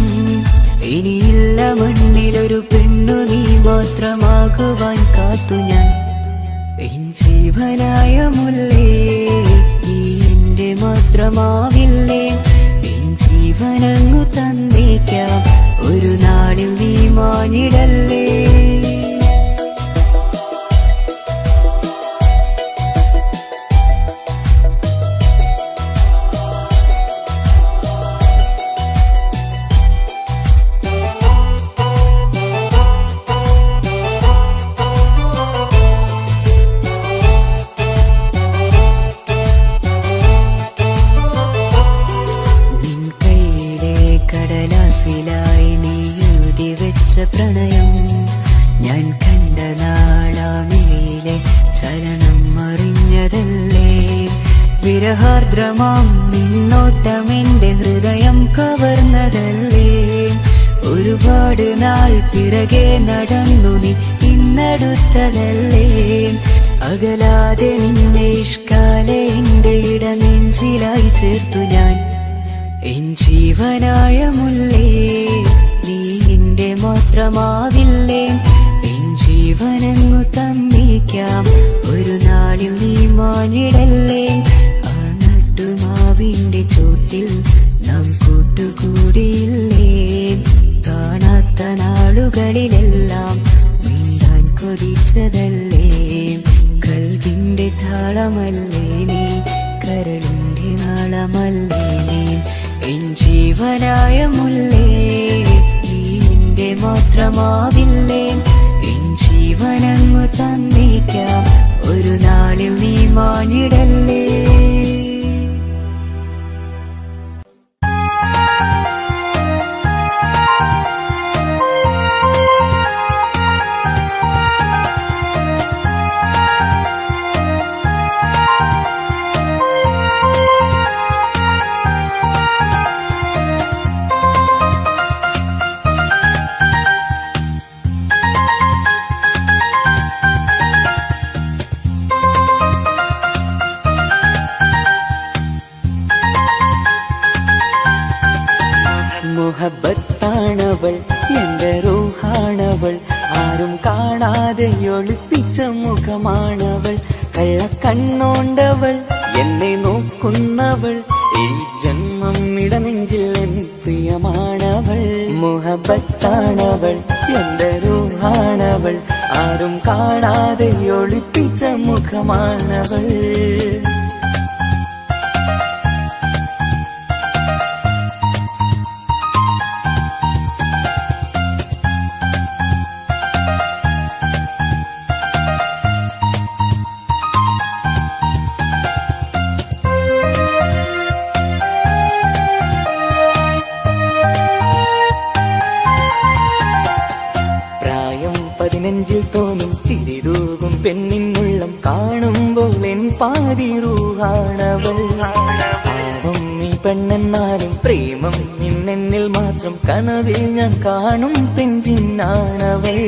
ഇനിയില്ല മണ്ണിലൊരു പെണ്ണു നീ മാത്രമാകുവാൻ കാത്തു ഞാൻ. എൻ ജീവനായ മുല്ലേ നീ എന്റെ മാത്രമാവില്ലേ. എൻ ജീവനങ്ങു തന്നേക്കാം ഒരു നാളിൽ നീ മാനിടല്ലേ. പ്രണയം ഞാൻ കണ്ട നാളാമിഴിയിലെ ചലനം അറിഞ്ഞതല്ലേ. വിരഹാർദ്രമാം നിന്നോട്ടം എൻ്റെ ഹൃദയം കവർന്നതല്ലേ. ഒരുപാട് നാൾ പിറകെ നടന്നു നീ ഇന്നടുത്തതല്ലേ. അകലാതെ നിന്നെ ഇഷ്കാലെ എൻ്റെ ഇടനെഞ്ചിലായി ചേർത്തു ഞാൻ. എൻ ജീവനായ മുല്ലേ നീ എന്റെ മാത്രമാവില്ലേ. എൻ ജീവനങ്ങു തന്നേക്കാം ഒരു നാളിൽ നീ മാനിടല്ലേ. ആ നട്ടുമാവിന്റെ ചോട്ടിൽ നാം കൂട്ടുകൂടിയില്ലേ. കാണാത്ത നാളുകളിലെല്ലാം മിണ്ടാൻ കൊതിച്ചതല്ലേ. കൽവിന്റെ താളമല്ലേ നീ, കരളിന്റെ നാളമല്ലേ നീ. എൻ ജീവനായ മുല്ലേ നീ എന്റെ മാത്രമാവില്ലേ. എൻ ജീവനങ്ങു തന്നേക്കാം ഒരു നാളിൽ നീ മാനിടല്ലേ. മുഹബത്താണവൾ എൻ്റെ റൂഹാണവൾ. ആരും കാണാതെ ഒളിപ്പിച്ച മുഖമാണവൾ. കള്ളക്കണ്ണോണ്ടവൾ എന്നെ നോക്കുന്നവൾ. ഈ ജന്മം ഇടനെഞ്ചിൽ എൻ പ്രിയമാണവൾ. മുഹബത്താണവൾ എൻ്റെ റൂഹാണവൾ. ആരും കാണാതെ ഒളിപ്പിച്ച മുഖമാണവൾ. നെഞ്ചിൽ തോന്നും ചിരിതൂകും പെണ്ണിനുള്ളം കാണുമ്പോൾ എൻ പാതി റൂഹാണവൾ. പാവം നീ പെണ്ണെന്നാലും പ്രേമം ഇന്നെന്നിൽ മാത്രം. കനവിൽ ഞാൻ കാണും പെഞ്ചിന്നാണവൾ.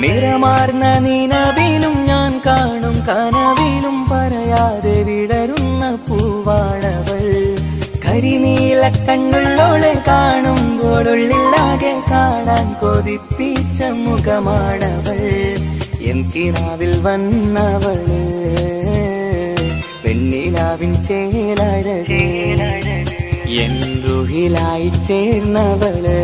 നിറമാർന്ന നിലവിലും ഞാൻ കാണും കനവിലും പറയാതെ വിടരുന്ന പൂവാണവൾ. കരിനീല കണ്ണുള്ളോളെ കാണുമ്പോഴുള്ളിലാകെ കാണാൻ കൊതിപ്പിച്ച മുഖമാണവൾ. എൻ കിനാവിൽ വന്നവള് പെണ്ണിലാവിൻ ചേലഴകേ. എൻ റുഹിലായി ചേർന്നവള്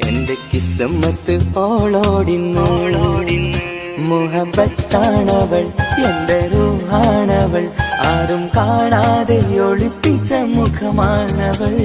എന്റെ കിസ്മത്ത് ഓളോടിന്നോളോടിന്ന്. മുഹബത്താണവൾ എന്റെ റൂഹാണവൾ. ആരും കാണാതെ ഒളിപ്പിച്ച മുഖമാണവൾ.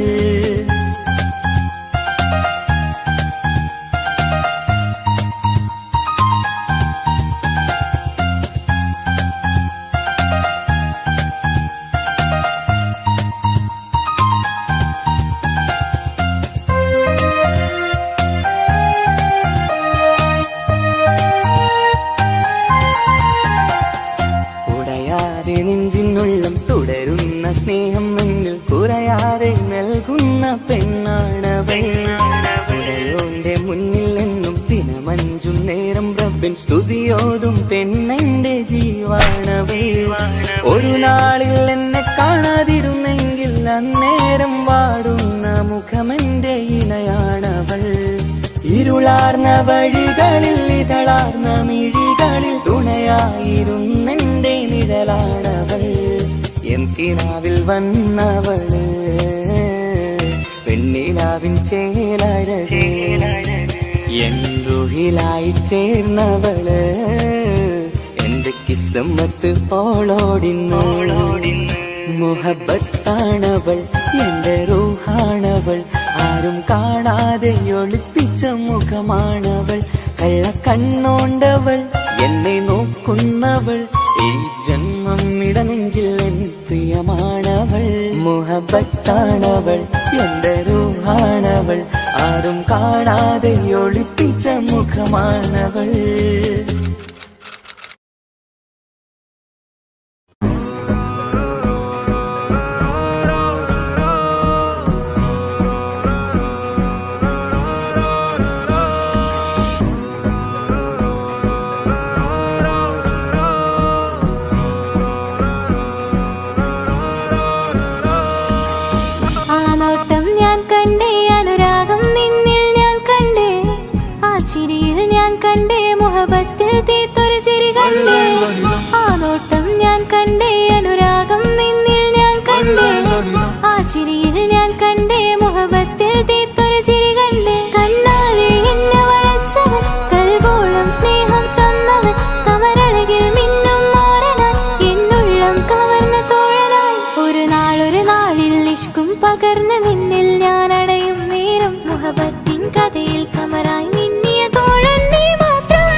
നെഞ്ചിനുള്ളം തുടരുന്ന സ്നേഹം എന്നിൽ കുറയാതെ നൽകുന്ന പെണ്ണാണവൾ. ഉടയോന്റെ മുന്നിൽ എന്നും ദിനമഞ്ചും നേരം റബ്ബിൻ സ്തുതിയോതും പെണ്ണെന്റെ ജീവാണവൾ. ഒരു നാളിൽ എന്നെ കാണാതിരുന്നെങ്കിൽ അന്നേരം വാടുന്ന മുഖമെന്റെ ഇണയാണവൾ. ഇരുളാർന്ന വഴികളിൽ ഇതളാർന്ന മിഴികളിൽ തുണയായിരുന്നെന്റെ നിഴലാണവൾ. എൻ കിനാവിൽ വന്നവള് വെണ്ണിലാവിൻ ചേലഴകേ, എൻ റുഹിലായി ചേർന്നവള് എന്റെ കിസ്മത്ത് ഓളോടിന്ന്. മുഹബത്താണവൾ എന്റെ റൂഹാണവൾ, ആരും കാണാതെ ഒളിപ്പിച്ച മുഖമാണവൾ. കള്ളക്കണ്ണോണ്ടവൾ എന്നെ നോക്കുന്നവൾ, ഈ ജന്മം ഇടനെഞ്ചിൽ എൻ പ്രിയമാണവൾ. മുഹബത്താണവൾ എന്റെ റൂഹാണവൾ, ആരും കാണാതെ ഒളിപ്പിച്ച മുഖമാണവൾ. പകർന്ന് നിന്നിൽ ഞാൻ അടയും നേരം മുഹബത്തിൻ കഥയിൽ കമറായി മിന്നിയ തോഴൻ നീ മാത്രം.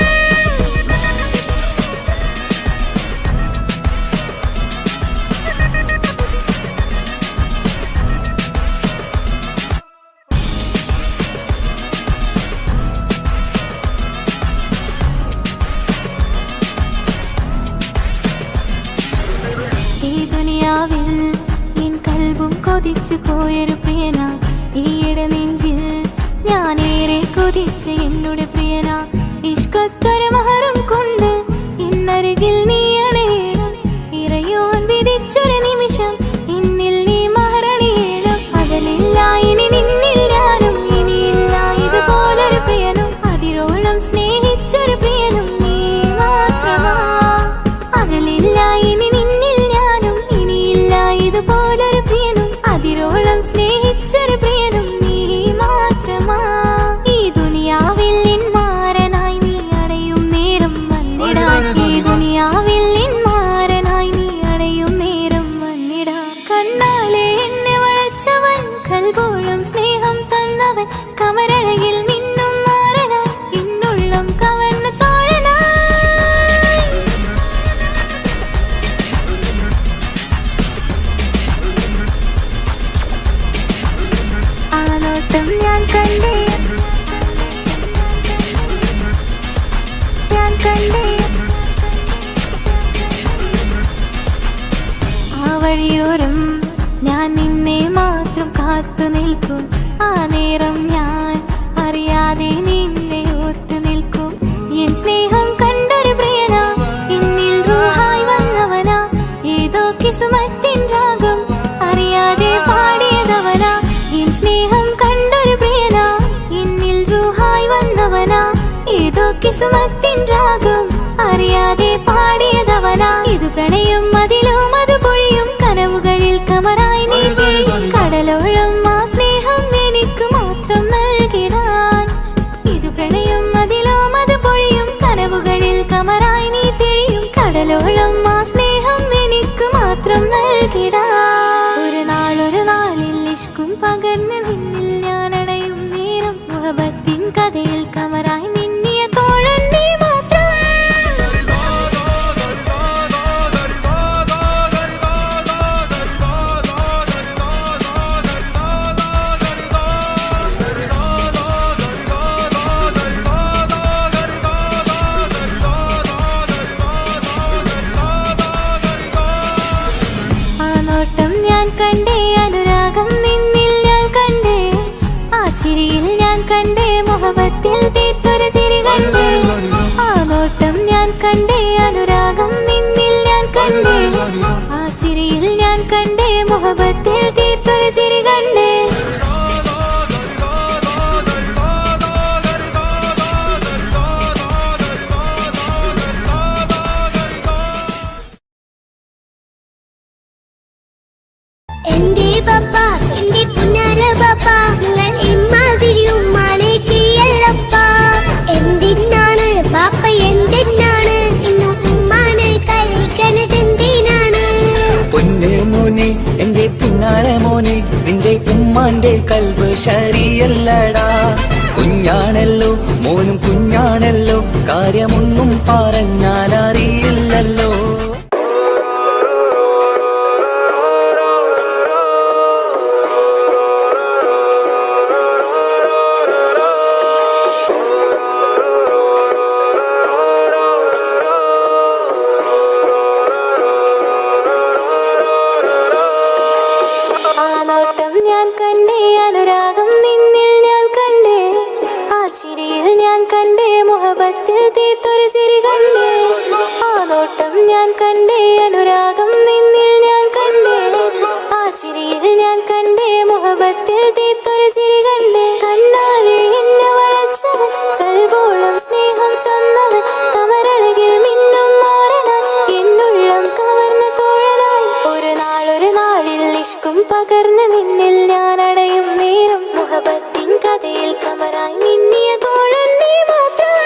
ഈ ദുനിയാവിൽ കൊതിച്ചു പോയൊരു പ്രിയന, ഈയിടെ നെഞ്ചിൽ ഞാനേറെ കൊതിച്ച് എന്നോട് പ്രിയന. ഇഷ്കത്തൊരു മഹറും കൊണ്ട് ഇന്നരികിൽ നീ അണയണം, ഇറയോൻ വിധിച്ചൊരു നിമിഷം ഇന്നിൽ നീ മഹറണിയേണം. അകലില്ല ഇനി നിന്നിൽ ഞാനും, ഇനിയില്ല ഇതുപോലൊരു പ്രിയനും, അതിരോളം സ്നേഹിച്ചൊരു പ്രിയനും നീ മാത്രമാ. അകലില്ല ഇനി നിന്നിൽ ഞാനും, ഇനിയില്ല ഇതുപോലൊരു പ്രിയനും, അതിരോളം സ്നേഹിച്ചൊരു പ്രിയനും നീ മാത്രമാ. ഈ ദുനിയാവിൽ മാരനായി നീ അണയും നേരം വന്നിടാൻ, ഈ ദുനിയാവിൽ മാരനായി നീ അണയും നേരം വന്നിടാൻ. കണ്ണാലെ എന്നെ വളച്ചവൻ, കൽബോളം സ്നേഹം തന്നവൻ, കമരഴകിൽ മിന്നും മാരനായി എന്നുള്ളം കവർന്ന തോഴനായി. ഞാൻ കണ്ടേ ആ വഴിയോരം ഞാൻ നിന്നെ മാത്രം കാത്തു നിൽക്കും. ആ നേരം ഞാൻ അറിയാതെ നിന്നെ ഓർത്തു നിൽക്കും. എൻ സ്നേഹം കണ്ടൊരു പ്രിയന, എന്നിൽ റൂഹായി വന്നവനാ, ഏതോ കിസ്മത്തിൻ രാഗം അറിയാതെ പാടിയതവനാ. എൻ സ്നേഹം കണ്ടൊരു പ്രിയന, എന്നിൽ റൂഹായി വന്നവനാ, ഏതോ കിസ്മത്തിൻ രാഗം അറിയാതെ പാടിയതവനാ. ഇത് പ്രണയം അതിലും അത് പൊഴിയും കനവുകളിൽ കമറായി നീ തെളിയും. കടലോളം ആ സ്നേഹം എനിക്ക് മാത്രം നൽകിടാൻ. ഇത് പ്രണയം അതിലും അത് പൊഴിയും കനവുകളിൽ കമറായി നീ തെളിയും. കടലോളം ആ സ്നേഹം എനിക്ക് മാത്രം നൽകിടാൻ. ഒരു നാളിൽ ഇഷ്കും പകർന്ന് നിന്നിൽ ഞാൻ അടയും നേരം മുഹബത്തിൻ കഥയിൽ കമറായി മിന്നിയ തോഴൻ നീ മാത്രം. ആ നോട്ടം ഞാൻ കണ്ടേ, അനുരാഗം നിന്നിൽ ഞാൻ കണ്ടേ, ആ ചിരിയിൽ ഞാൻ കണ്ടേ, മുഹബത്തിൽ തീർത്തൊരു ചിരി കണ്ടേ. ആ നോട്ടം ഞാൻ കണ്ടേ, അനുരാഗം നിന്നിൽ ഞാൻ കണ്ടേ, ആ ചിരിയിൽ ഞാൻ കണ്ടേ, മുഹബത്തിൽ തീർത്തൊരു ചിരി കണ്ടേ. ബാപ്പ എന്റെ പുന്നാര ബാപ്പ നിങ്ങൾ ഇമ്മാതിരി ഉമ്മാനെ ചെയ്യല്ലപ്പ എന്തിനാണ് ബാപ്പ എന്തിനാണ് ഇന്നും ഉമ്മാനെ കളിക്കണതെന്തിനാണ് പൊന്നു മോനെ എന്റെ പുന്നാര മോനെ നിന്റെ ഉമ്മാന്റെ കൽബ് ശരിയല്ലടാ കുഞ്ഞാണല്ലോ മോനും കുഞ്ഞാണല്ലോ കാര്യമൊന്നും പറഞ്ഞാൽ അറിയില്ലല്ലോ ഞാൻ കണ്ടേ അനുരാഗം നിന്നിൽ ഞാൻ കണ്ടേ ആ ചിരിയിൽ ഞാൻ കണ്ടേ മുഹബത്തിൽ തീർത്തൊരു ചിരി കണ്ടേ ആ നോട്ടം ഞാൻ കണ്ടേ അനുരാഗം നിന്നിൽ ഞാൻ കണ്ടേ ആ ചിരിയിൽ ഞാൻ കണ്ടേ മുഹബത്തിൽ തീർത്തൊരു ചിരി കണ്ടേ കണ്ണാലെ എന്നെ വളച്ചവൻ കൽബോളം സ്നേഹം തന്നവൻ കമരഴകിൽ മിന്നും മാറനാൻ എന്നുള്ളം കവർന്ന തോഴനായി ഒരു നാളിൽ ഇഷ്കും പകർന്ന് നിന്നിൽ ഞാൻ അടയും നേരം മുഹബത്തിൻ കഥയിൽ കമറായി മിന്നിയ തോഴൻ നീ മാത്രം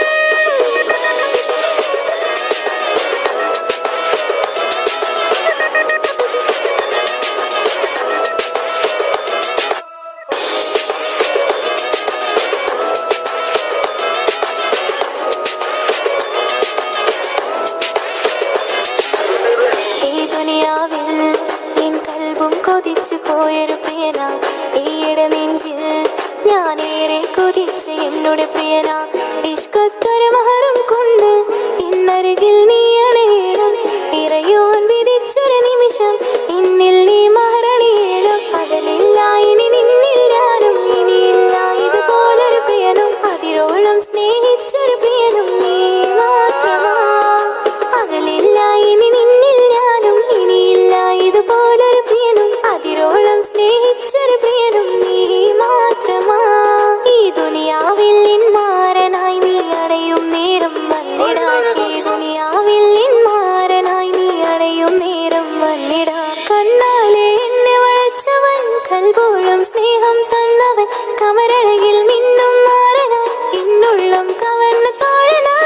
ഈ ദുനിയാവിൽ എൻ കൽബും കൊതിച്ചു പോയൊരു പ്രിയന ഈയിടെ നെഞ്ചിൽ ഞാനേറെ കൊതിച്ച് എന്നോട് പ്രിയന ഇഷ്കത്തൊരു മഹറും കൊണ്ട് ഇന്നരികിൽ നീ അണയണം ഇറയോൻ വിധിച്ചൊരു നിമിഷം ഇന്നിൽ നീ മഹറണിയേലും പകലില്ല ഇനി നിന്നിൽ ഞാനും ഇനിയില്ല ഇതുപോലൊരു പ്രിയനും അതിരോളം സ്നേഹിച്ചൊരു പ്രിയനും നീ മാത്രമാ പകലില്ല ഇനി നിന്നിൽ ഞാനും ഇനിയില്ല ഇതുപോലൊരു പ്രിയനും അതിരോളം സ്നേഹിച്ചൊരു പ്രിയനും നീ മാത്രമാ ഈ ദുനിയാവിൽ മാറനായി നീ അടയും നേരം വന്നിടാൻ ഈ ദുനിയാവിൽ മാറനായി നീ അടയും നേരം വന്നിടാൻ കണ്ണാലെ എന്നെ വളച്ചവൻ കൽബോളം സ്നേഹം തന്നവൻ കമരഴകിൽ മിന്നും മാറനാൻ എന്നുള്ളം കവർന്ന തോഴനായി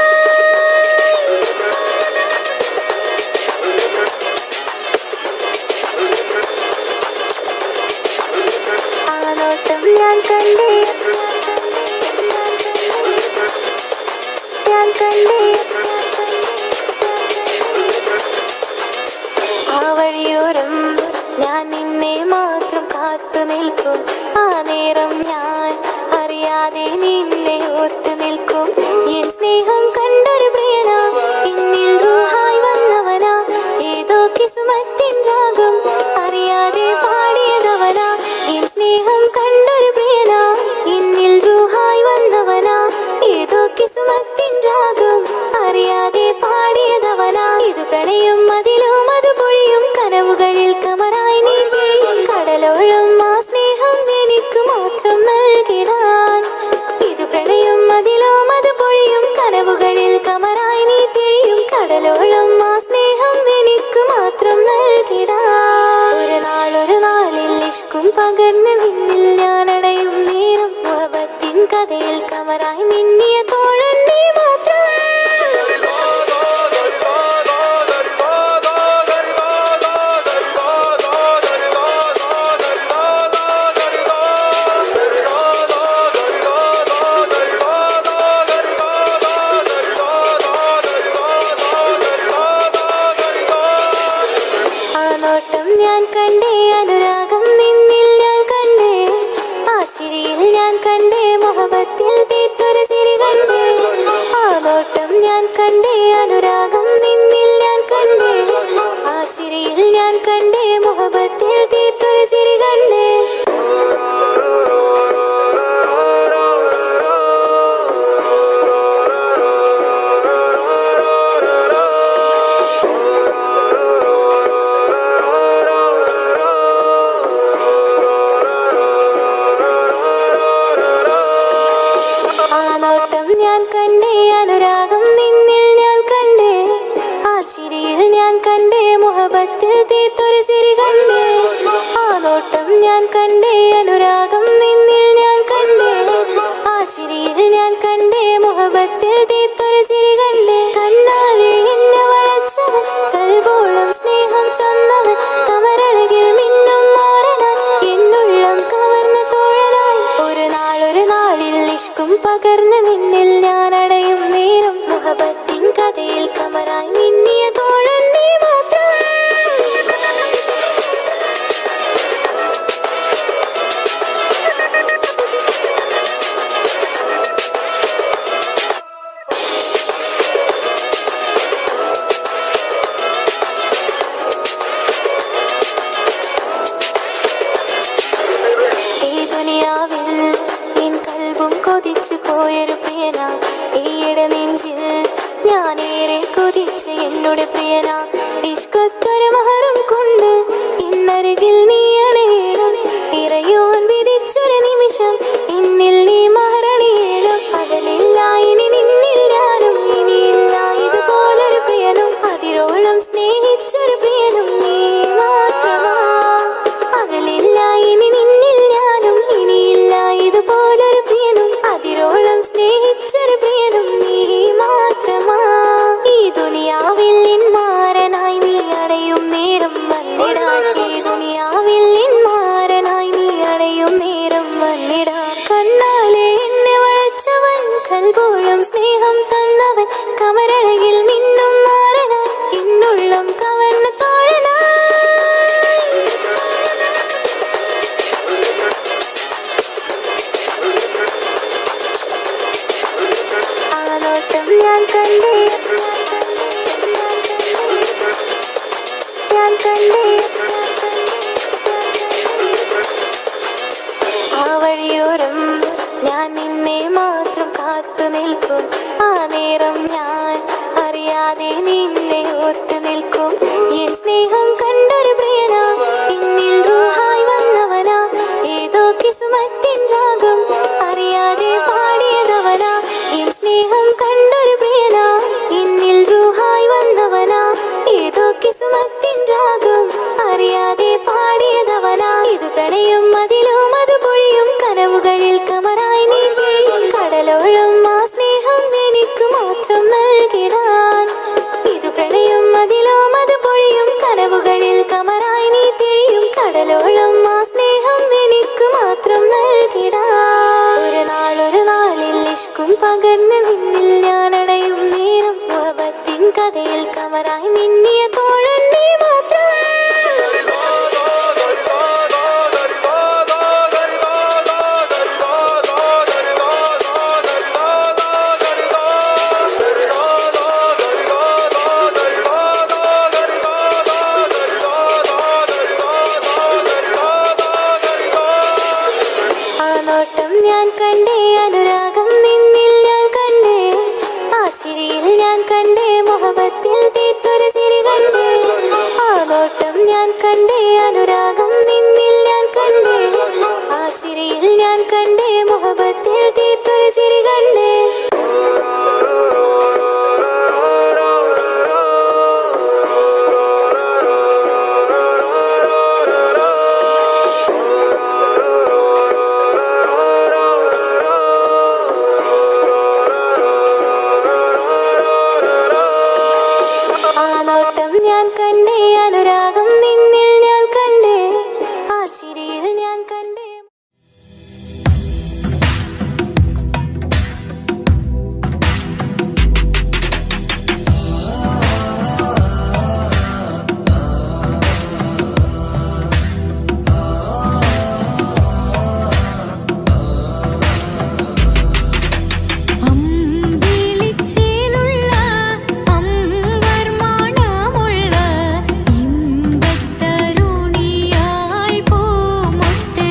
ആ നോട്ടം ഞാൻ കണ്ടേ ഞാൻ കണ്ടേ ആ വഴിയോരം ഞാൻ നിന്നെ മാത്രം കാത്തു നിൽക്കും ആ നേരം ഞാൻ അറിയാതെ നിന്നെ ഓർത്തു നിൽക്കും എൻ സ്നേഹം കണ്ടൊരു പ്രിയനാ എന്നിൽ റൂഹായി വന്നവനാ ഏതോ കിസ്മത്തിൻ രാഗം അറിയാതെ പാടിയതവനാ എൻ സ്നേഹം കണ്ടൊരു പ്രിയനാ എന്നിൽ റൂഹായി വന്നവനാ ഏതോ കിസ്മത്തിൻ രാഗം അറിയാതെ പാടിയതവനാ ഇത് പ്രണയം അതിലും അത് പൊഴിയും കനവുകളിൽ കമറായി നീ പൊഴിയും കടലോളം ആ സ്നേഹം എനിക്ക് മാത്രം നൽകിടാൻ ഇത് പ്രണയം അതിലും അത് പൊഴിയും കനവുകളിൽ കമറായി നീ തിഴിയും കടലോളം ആ സ്നേഹം എനിക്ക് മാത്രം നൽകിടാൻ ഒരു നാളിൽ ഇഷ്കും പകർന്ന് നിന്നിൽ ഞാൻ അടയും നേരം മുഹബത്തിൻ കഥയിൽ കമറായി മിന്നിയ തോഴൻ നീ മാത്രം ആ നോട്ടം ഞാൻ കണ്ടേ അനുരാഗം നിന്നിൽ ഞാൻ കണ്ടേ ആ ചിരിയിൽ ഞാൻ കണ്ടേ മുഹബത്തിൽ തീർത്തൊരു ചിരി കണ്ടേ ആ നോട്ടം ഞാൻ കണ്ടേ അനുരാഗം നിന്നിൽ ഞാൻ കണ്ടേ ആ ചിരിയിൽ ഞാൻ കണ്ടേ മുഹബത്തിൽ തീർത്തൊരു ചിരി കണ്ടേ ആ നോട്ടം ഞാൻ കണ്ടേ അനുരാഗം നിന്നിൽ ഞാൻ കണ്ടേ ആ ചിരിയിൽ ഞാൻ കണ്ടേ മുഹബത്തിൽ തീർത്തൊരു ചിരി കണ്ടേ ആ നോട്ടം ഞാൻ കണ്ടേ അനുരാഗം നിന്നിൽ ഞാൻ കണ്ടേ ആ ചിരിയിൽ ഞാൻ കണ്ടേ മുഹബത്തിൽ തീർത്തൊരു ചിരി കണ്ടേ കണ്ണാലെ എന്നെ വളച്ചവൻ കൽബോളം സ്നേഹം തന്നവൻ കമരഴകിൽ മിന്നും മാറനാൻ എന്നുള്ളം കവർന്ന തോഴനായി ഒരു നാളിൽ ഇഷ്കും പകർന്ന് നിന്നിൽ ഞാൻ അടയും നേരം മുഹബത്തിൻ കഥയിൽ കമറായി മിന്നിയ തോഴൻ നീ മാത്രം കൊതിച്ചു പോയൊരു പ്രിയന ഈയിടെ നെഞ്ചിൽ ഞാനേറെ കൊതിച്ച് എന്നോട് പ്രിയന ഇഷ്കത്തൊരു മഹറും കൊണ്ട് ഇന്നരികിൽ നീ അണയണം ഇറയോൻ വിധിച്ചൊരു നിമിഷം ഇന്നിൽ നീ മഹറണിയേണം പകലില്ല ഇനി നിന്നിൽ ഞാനും ഇനിയില്ല ഇതുപോലൊരു പ്രിയനും അതിരോളം സ്നേഹിച്ചൊരു പ്രിയനും നീ മാത്രമാ പകലില്ല ഇനി നിന്നിൽ ഞാനും ഇനിയില്ല ഇതുപോലൊരു പ്രിയനും അതിരോളം സ്നേഹിച്ചൊരു പ്രിയനും നീ മാത്രമാ ഈ ദുനിയാവിൽ നിന്മാരനായി നീ അടയും നേരം വന്നിടാൻ ഈ ദുനിയാവിൽ നിന്മാരനായി നീ അടയും നേരം വന്നിടാൻ കണ്ണാലെ എന്നെ വളച്ചവൻ കൽബോളം സ്നേഹം തന്നവൻ കമരഴകിൽ മിന്നും മാറനാൻ എന്നുള്ളം കവർന്ന തോഴനായി ഞാൻ കണ്ടേ ആ വഴിയോരം ഞാൻ നിന്നെ മാത്രം കാത്തു നിൽക്കും ആ നേരം ഞാൻ അറിയാതെ നിന്നെ ഓർത്തു നിൽക്കും എൻ സ്നേഹം കണ്ടൊരു പ്രിയനാ എന്നിൽ റൂഹായി വന്നവനാ ഏതോ കിസ്മത്തിൻ രാഗം അറിയാതെ പാടിയതവനാ എൻ സ്നേഹം കണ്ടൊരു പ്രിയനാ എന്നിൽ റൂഹായി വന്നവനാ ഏതോ കിസ്മത്തിൻ രാഗം അറിയാതെ പാടിയതവനാ ഇത് പ്രണയം അതിലും അത് പൊഴിയും കനവുകളിൽ കമറായി നീ കടലോളം ആ സ്നേഹം എനിക്ക് മാത്രം നൽകിടാൻ ഇത് പ്രണയം അതിലും അത് പൊഴിയും കനവുകളിൽ കമറായി നീ തിഴിയും കടലോളം ആ സ്നേഹം എനിക്ക് മാത്രം നൽകിടാൻ ഒരു നാളിൽ ഇഷ്കും പകർന്ന് നിന്നിൽ ഞാൻ അടയും നേരം മുഹബത്തിൻ കഥയിൽ കമറായി മിന്നിയ തോഴൻ നീ മാത്രം ഞാൻ കണ്ടേ അനുരാഗം നിന്നിൽ ഞാൻ കണ്ടേ ആ ചിരിയിൽ ഞാൻ കണ്ടേ മുഹബത്തിൽ തീർത്തൊരു ചിരി കണ്ടേ ആ നോട്ടം ഞാൻ കണ്ടേ അനുരാഗം നിന്നിൽ ഞാൻ കണ്ടേ ആ ചിരിയിൽ ഞാൻ കണ്ടേ മുഹബത്തിൽ തീർത്തൊരു ചിരി കണ്ടേ ഞാൻ കണ്ടേ അനുരാഗം നിന്നിൽ ഞാൻ കണ്ടേ ആ ചിരിയിൽ ഞാൻ കണ്ടേ ഇമ്പത്തരുണിയാൾ പൂമുത്ത്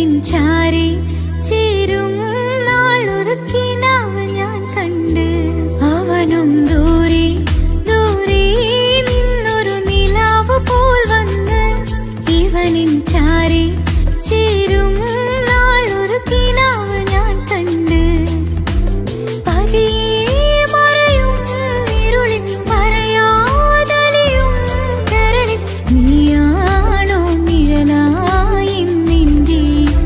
ഇവനിൻ ചാരി ചേരും നാളൊരുക്കിനാവ് ഞാൻ കണ്ട് അവനും ദൂരെ ദൂരെ നിന്നൊരു നിലാവ് പോൽ വന്ന് ഇവനിൻ ചാരി ചേരും നാളൊരുക്കിനാവ് ഞാൻ കണ്ട് പതിയെ മറയും ഇരുളിൽ പറയാതലിയും കരളിൽ നീയാണോ നിഴലായി നിന്റെ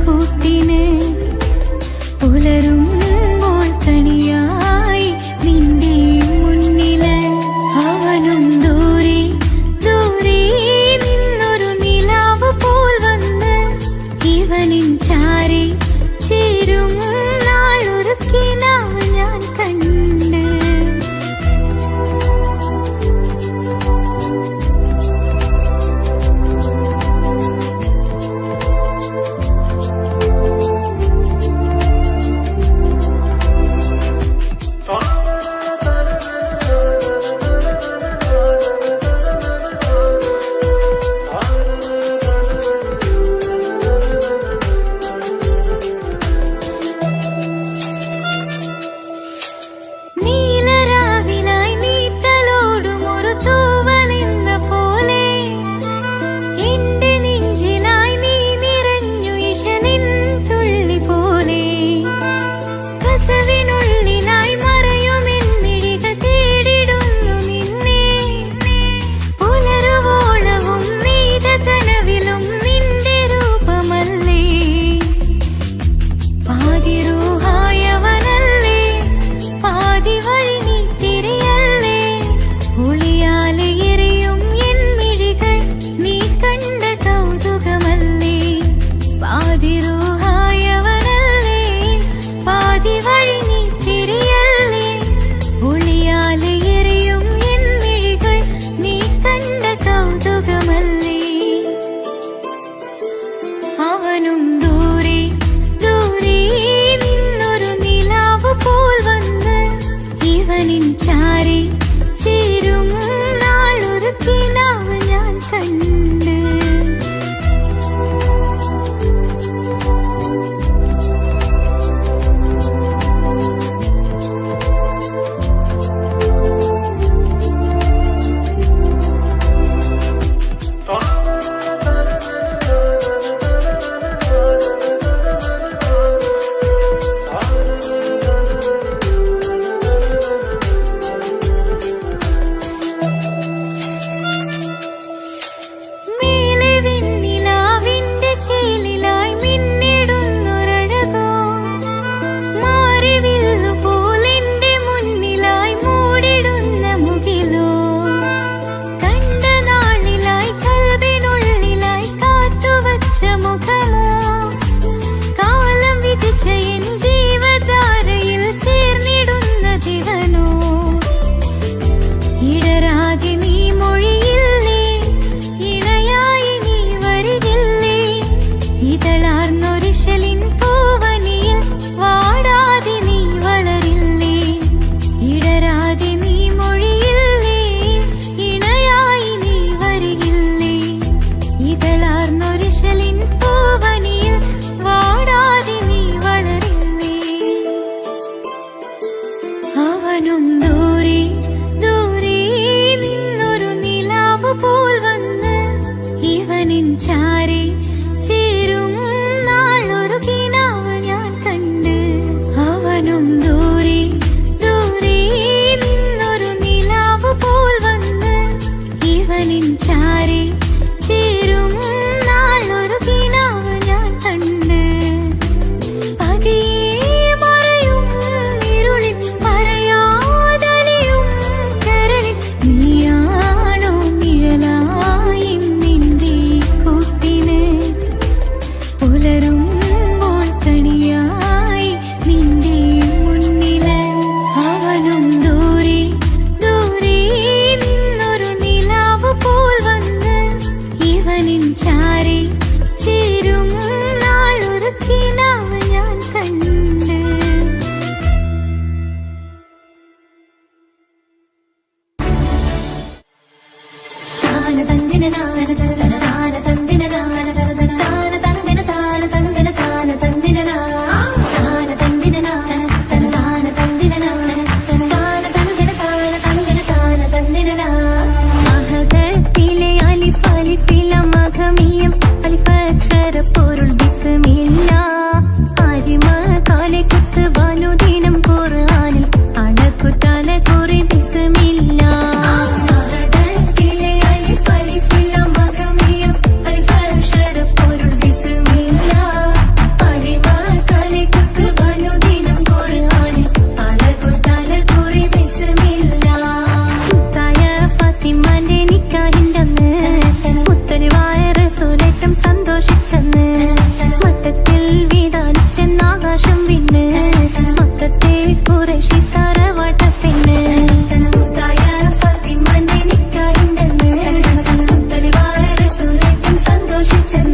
കൂട്ടിന് പുലരുമ്പോൾ കണിയായി നിന്റെ മുന്നില് അവനും ദൂരെ ദൂരെ നിന്നൊരു നിലാവ് പോൽ വന്ന് ഇവനിൻ ചാരി ചേരും നാളൊരുക്കിനാവ് ഞാൻ കണ്ട് നീലരാവിലായി നീത്തലോടും ഒരു തൂവലെന്ന പോലെ എന്റെ നെഞ്ചിലായി നീ നിറഞ്ഞു ഇശലിൻ തുള്ളി പോലെ കസവിനുള്ളിലായി മറയുമെൻ മിഴികൾ തേടിടുന്നു നിന്നെ പുലരുവോളവും നീത കനവിലും നിന്റെ രൂപമല്ലേ പാതിരൂഹായവനല്ലേ പാതി വഴി നീ തിരിയല്ലേ ഒളിയാലെ എറിയും എൻ മിഴികൾ നീ കണ്ട കൗതുകമല്ലേ പാതിരൂഹായവനല്ലേ പാതി വഴി നീ തിരിയല്ലേ ഒളിയാലെ എറിയും എൻ മിഴികൾ നീ കണ്ട കൗതുകമല്ലേ അവനും ദൂരെ ദൂരെ നിന്നൊരു നിലാവ് പോൽ വന്ന് ഇവനിൻ ചാരി ചേരും നാളൊരുക്കിനാവ് ഞാൻ കണ്ട്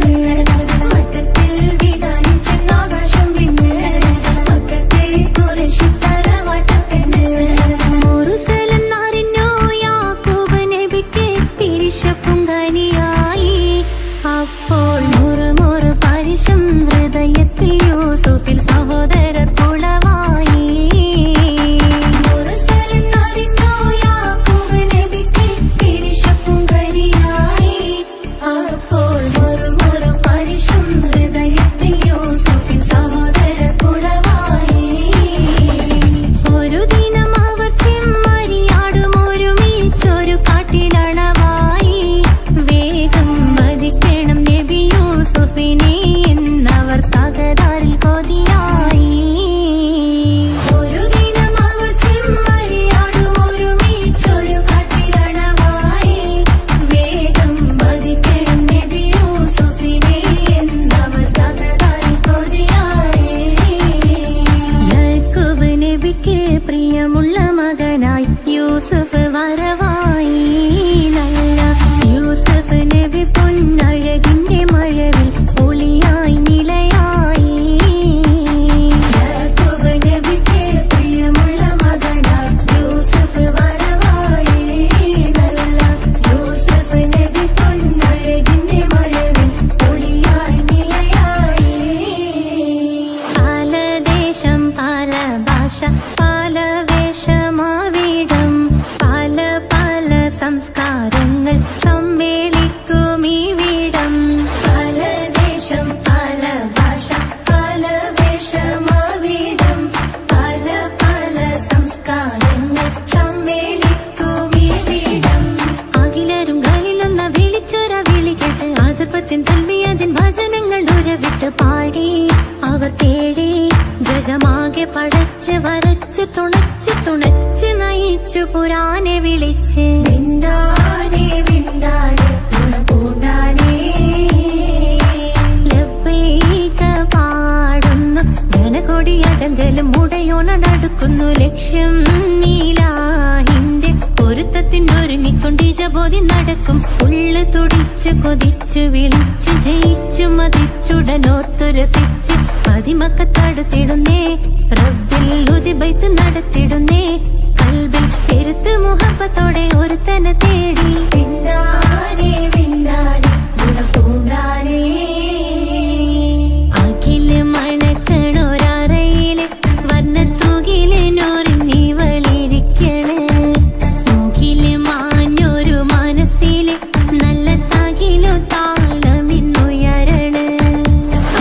പെണ്ണ് വട്ടത്തിൽ വിധാനിച്ചെന്നാകാശം പിന്നെ പക്കത്തെ കുറേശ്ശി തറവാട്ട പെണ്ണ് മുറുസലെന്നറിഞ്ഞു യാക്കൂബ് നബിക്ക് പിരിശപ്പുങ്കനിയായി അപ്പോൾ മുറുമുറു പരിശം ഹൃദയത്തിൽ യൂസുഫിൽ സഹോദരർ കുളവായി മുറുസലെന്നറിഞ്ഞു യാക്കൂബ് നബിക്ക് പിരിശപ്പുങ്കനിയായി അപ്പോൾ മുറുമുറു പരിശം ഹൃദയത്തിൽ യൂസുഫിൽ സഹോദരർ കുളവായി ഒരു ദിനം അവർ ചെമ്മരിയാടും ഒരുമിച്ചൊരു കാട്ടിലണവായി വേഗം വധിക്കണം നബി യൂസുഫിനെ എന്നവർ തകരാറിൽ കൊതിയായി ഒരു ദിനം അവർ ചെമ്മരിയാടും ഒരുമിച്ചൊരു കാട്ടിലണവായി വേഗം വധിക്കണം നബി യൂസുഫിനെ എന്നവർ തകരാറിൽ കൊതിയായി യാക്കൂബ് നബിക്ക് പ്രിയമുള്ള മകനായി യൂസുഫ് വരവായി നല്ല യൂസുഫ് നബി പൊന്നഴകിന്റെ മഴവിൽ ഒളിയായി നിലയായി യാക്കൂബ് നബിക്ക് പ്രിയമുള്ള മകനായി യൂസുഫ് വരവായി നല്ല യൂസുഫ് നബി പൊന്നഴകിന്റെ മഴവിൽ ഒളിയായി നിലയായി പല ദേശം പല ഭാഷ പല വേഷമാവിടം പല പല സംസ്കാരങ്ങൾ സമ്മേളിക്കും ഈ വീടം പല ദേശം പല ഭാഷ പല വേഷമാവിടം പല പല സംസ്കാരങ്ങൾ സമ്മേളിക്കും ഈ വീടം അഖിലരും കാലിലൊന്ന വിളിച്ചൊര വിളി കേട്ട് അതിർപ്പത്തിൻ തൽവിയതിൻ വചനങ്ങൾ ഉരവിട്ട് പാടി അവർ തേടി ജഗമാകെ പടച്ച് വരച്ച് തുണച്ച് നയിച്ചു പുരാനെ വിളിച്ച് വിന്ദാനെ വിന്ദാനെ പൂണ്ടാനെ ലബ്ബൈക പാടുന്നു ജനകൊടിയടങ്കലും മുടയോണടുക്കുന്നു ലക്ഷ്യം നീലാഹിന്റെ പൊരുത്തത്തിനൊരുങ്ങിക്കൊണ്ടിജബോധി നടക്കും ഉള്ളു തുടിച്ചു കൊതിച്ചു വിളിച്ചു ജയിച്ചു മതിച്ചുടനോർത്തു രസിച്ച് പതിമക്കത്തടുത്തിടുന്നേ റബ്ബിൽ ഉദിബൈത്ത് നടത്തിടുന്നേ കൽബിൽ പെരുത്ത് മുഹബത്തോടെ ഒരുത്തനെ തേടി വിന്ദാനെ വിന്ദാനെ പൂണ്ടാനെ അഖില് മണക്കണൊരറയില് വർണ്ണത്തൂകില് നൂറിഞ്ഞി വളിരിക്കണ് മൂക്കില് മാഞ്ഞൊരു മനസ്സില് നല്ല തകിലു താളമിന്നുയരണ്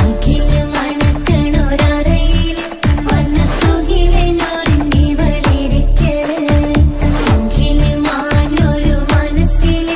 അഖില് മണക്കണൊരറയില് വർണ്ണത്തൂകില് നൂറിഞ്ഞി വളിരിക്കണ് മൂക്കില് മാഞ്ഞൊരു മനസ്സില്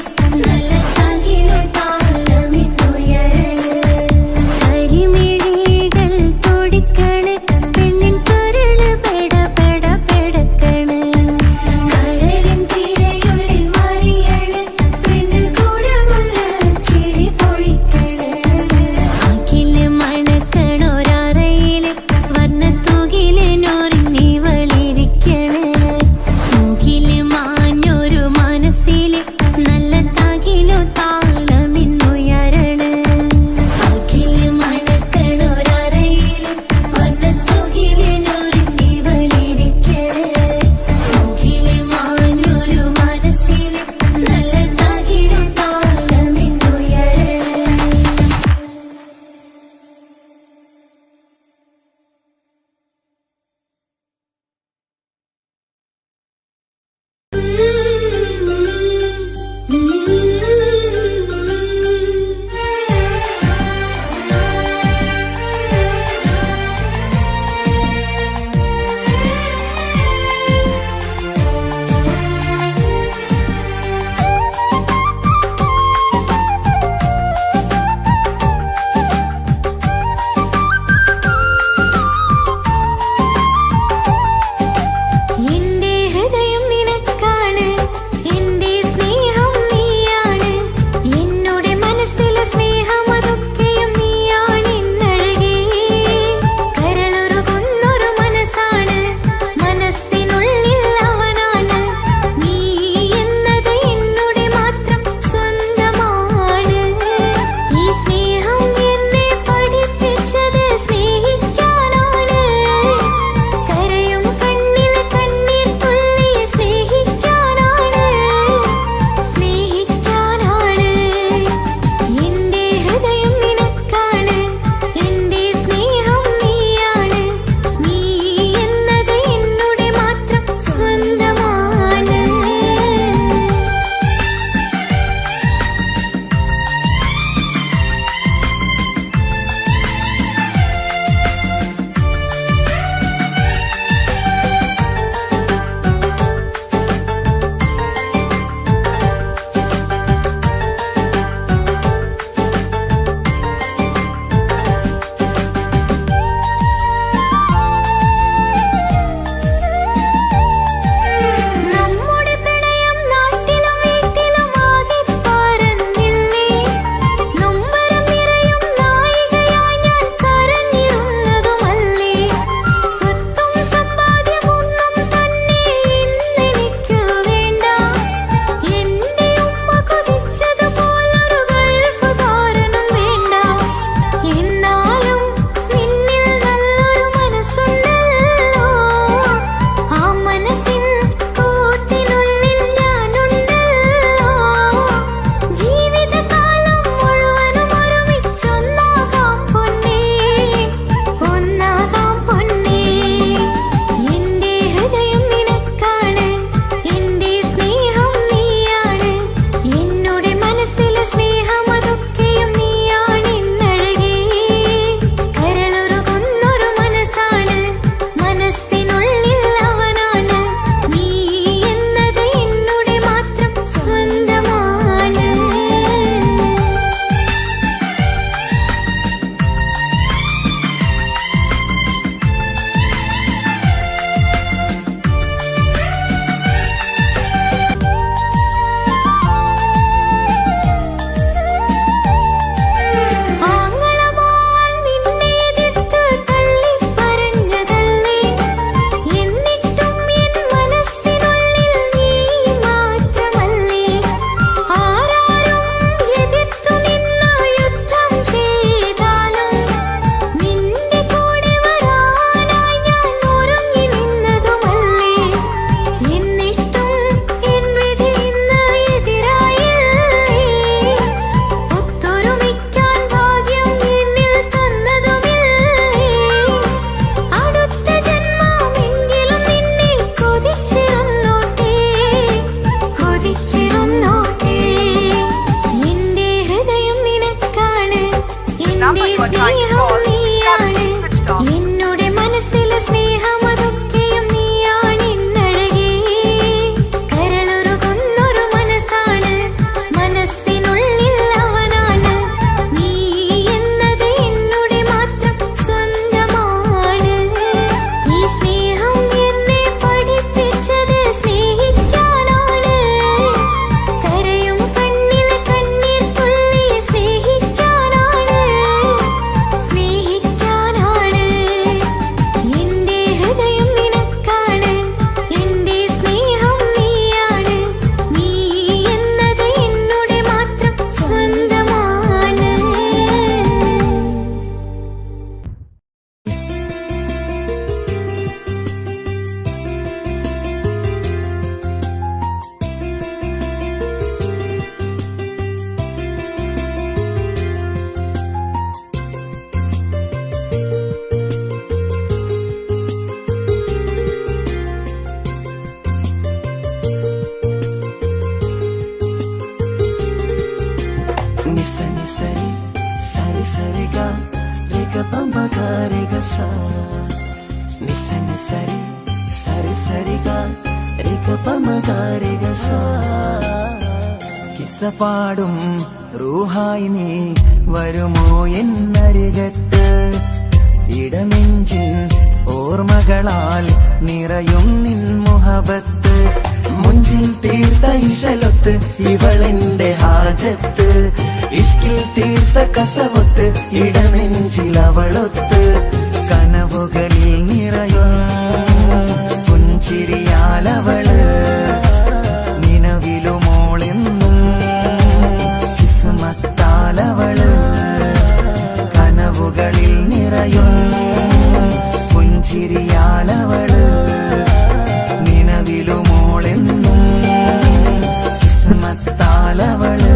എന്റെ സ്നേഹം നീയാണ് എന്നുടെ മനസ്സിലെ സ്നേഹം അതൊക്കെയും നീയാണ് എന്നഴകേ കരളുരുകുന്നൊരു മനസ്സാണ് മനസ്സിനുള്ളിൽ അവനാണ് നീ എന്നത് എന്നുടെ മാത്രം സ്വന്തമാണ് ഈ സ്നേഹം എന്നെ പഠിപ്പിച്ചത് സ്നേഹിക്കാനാണ് കരയും കണ്ണിലെ കണ്ണീർ തുള്ളിയെ സ്നേഹിക്കാനാണ് എന്റെ ഹൃദയം നിനക്കാണ് എന്റെ സ്നേഹം നീയാണ് നീ എന്നത് എന്നുടെ മാത്രം സ്വന്തമാണ് నిస నిసరి సరి సరిగా రేగ పంపగా రేగ సా నిస నిసరి సరి సరిగా రేగ పంపగా రేగ సా കിസ്സ പാടും റൂഹായി നീ വരുമോ എന്നരികത്ത് ഇടനെഞ്ചിൻ ഓർമ്മകളാൽ നിറയും നിൻ മുഹബത്ത് മുഞ്ചിൽ തീർത്ത ഇശലൊത്ത് ഇവളെന്റെ ഹാജത്ത് ഇഷ്കിൽ തീർത്ത കസവൊത്ത് ഇടനെഞ്ചിൽ അവളൊത്ത് കനവുകളിൽ നിറയും പുഞ്ചിരിയാലവള് നിലവിലുമോളെന്നും കിസ്മത്താലവള് കനവുകളിൽ നിറയും പുഞ്ചിരിയാലവള് നിലവിലുമോളെന്നും കിസ്മത്താലവള്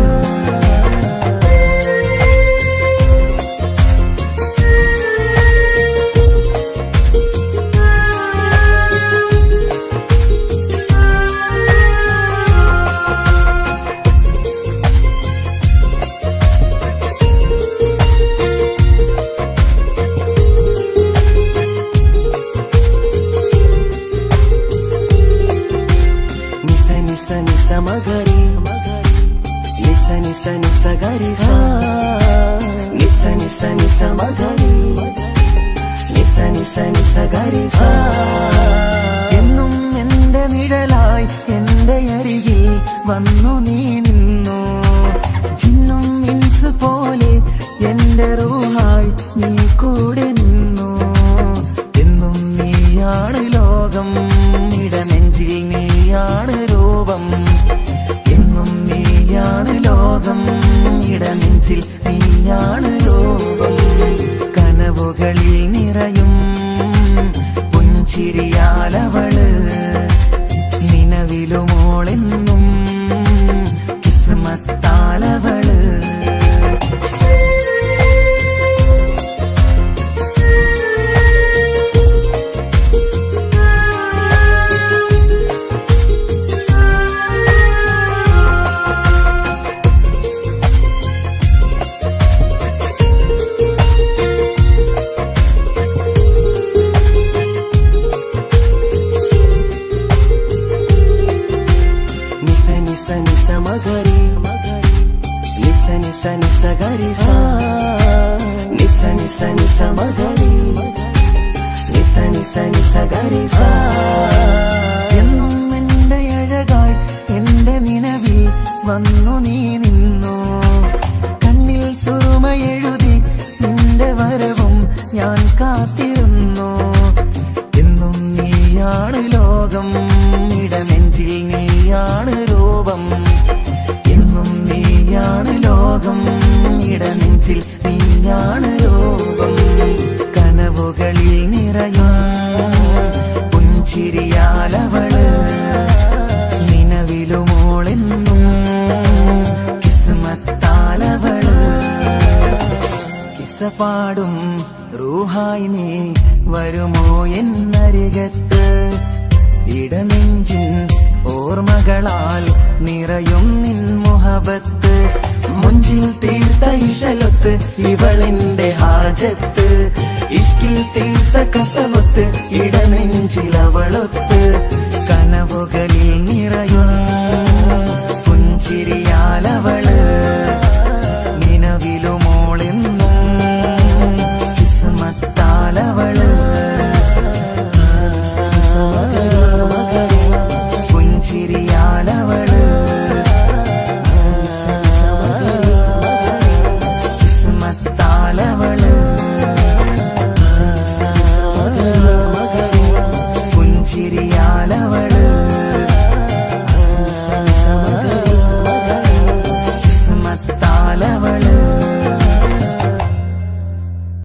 మగరి నిస నిస నిస గరి సా నిస నిస నిస మగరి నిస నిస నిస గరి సా എന്നും എന്റെ നിഴലായി എന്റെ അരികിൽ വന്നു നീ നിന്നു ചിന്നും മിൻസ് പോലെ എന്റെ റൂഹായി നീ കൂടെ നിന്നു എന്നും നീയാണ് ലോകം ഇടനെഞ്ചിൽ നീയാണ് രൂപം എന്നും നീയാണ് ലോകം ഇടനെഞ്ചിൽ നീയാണ് രൂപം കനവുകളിൽ നിറയും പുഞ്ചിരിയാലവള് നിലവിലുമോളെന്നും കിസ്മത്താലവള് మగరి నిస నిస నిస గరి సా నిస నిస నిస మగరి నిస నిస నిస గరి సా എന്നും എന്റെ അഴകായി എന്റെ നിലവിൽ വന്നു നീ നിന്നു കണ്ണിൽ സുറുമയെഴുതി നിന്റെ വരവും ഞാൻ കാത്തിരുന്നു എന്നും നീയാണ് ലോകം ഇടനെഞ്ചിൽ നീയാണ് രൂപം എന്നും നീയാണ് ലോകം ഇടനെഞ്ചിൽ നീയാണ് രൂപം കനവുകളിൽ നിറയും പുഞ്ചിരിയാലവള് നിലവിലുമോളെന്നും കിസ്മത്താലവള് കിസ്സ പാടും റൂഹായി നീ വരുമോ എന്നരികത്ത് ഇടനെഞ്ചിൻ ഓർമ്മകളാൽ നിറയും നിൻ മുഹബത്ത് മുഞ്ചിൽ തീർത്ത ഇശലൊത്ത് ഇവളെന്റെ ഹാജത്ത് ഇഷ്കിൽ തീർത്ത കസവത്ത് ഇടനെഞ്ചിലവളൊത്ത് കനവുകളിൽ നിറയും പുഞ്ചിരി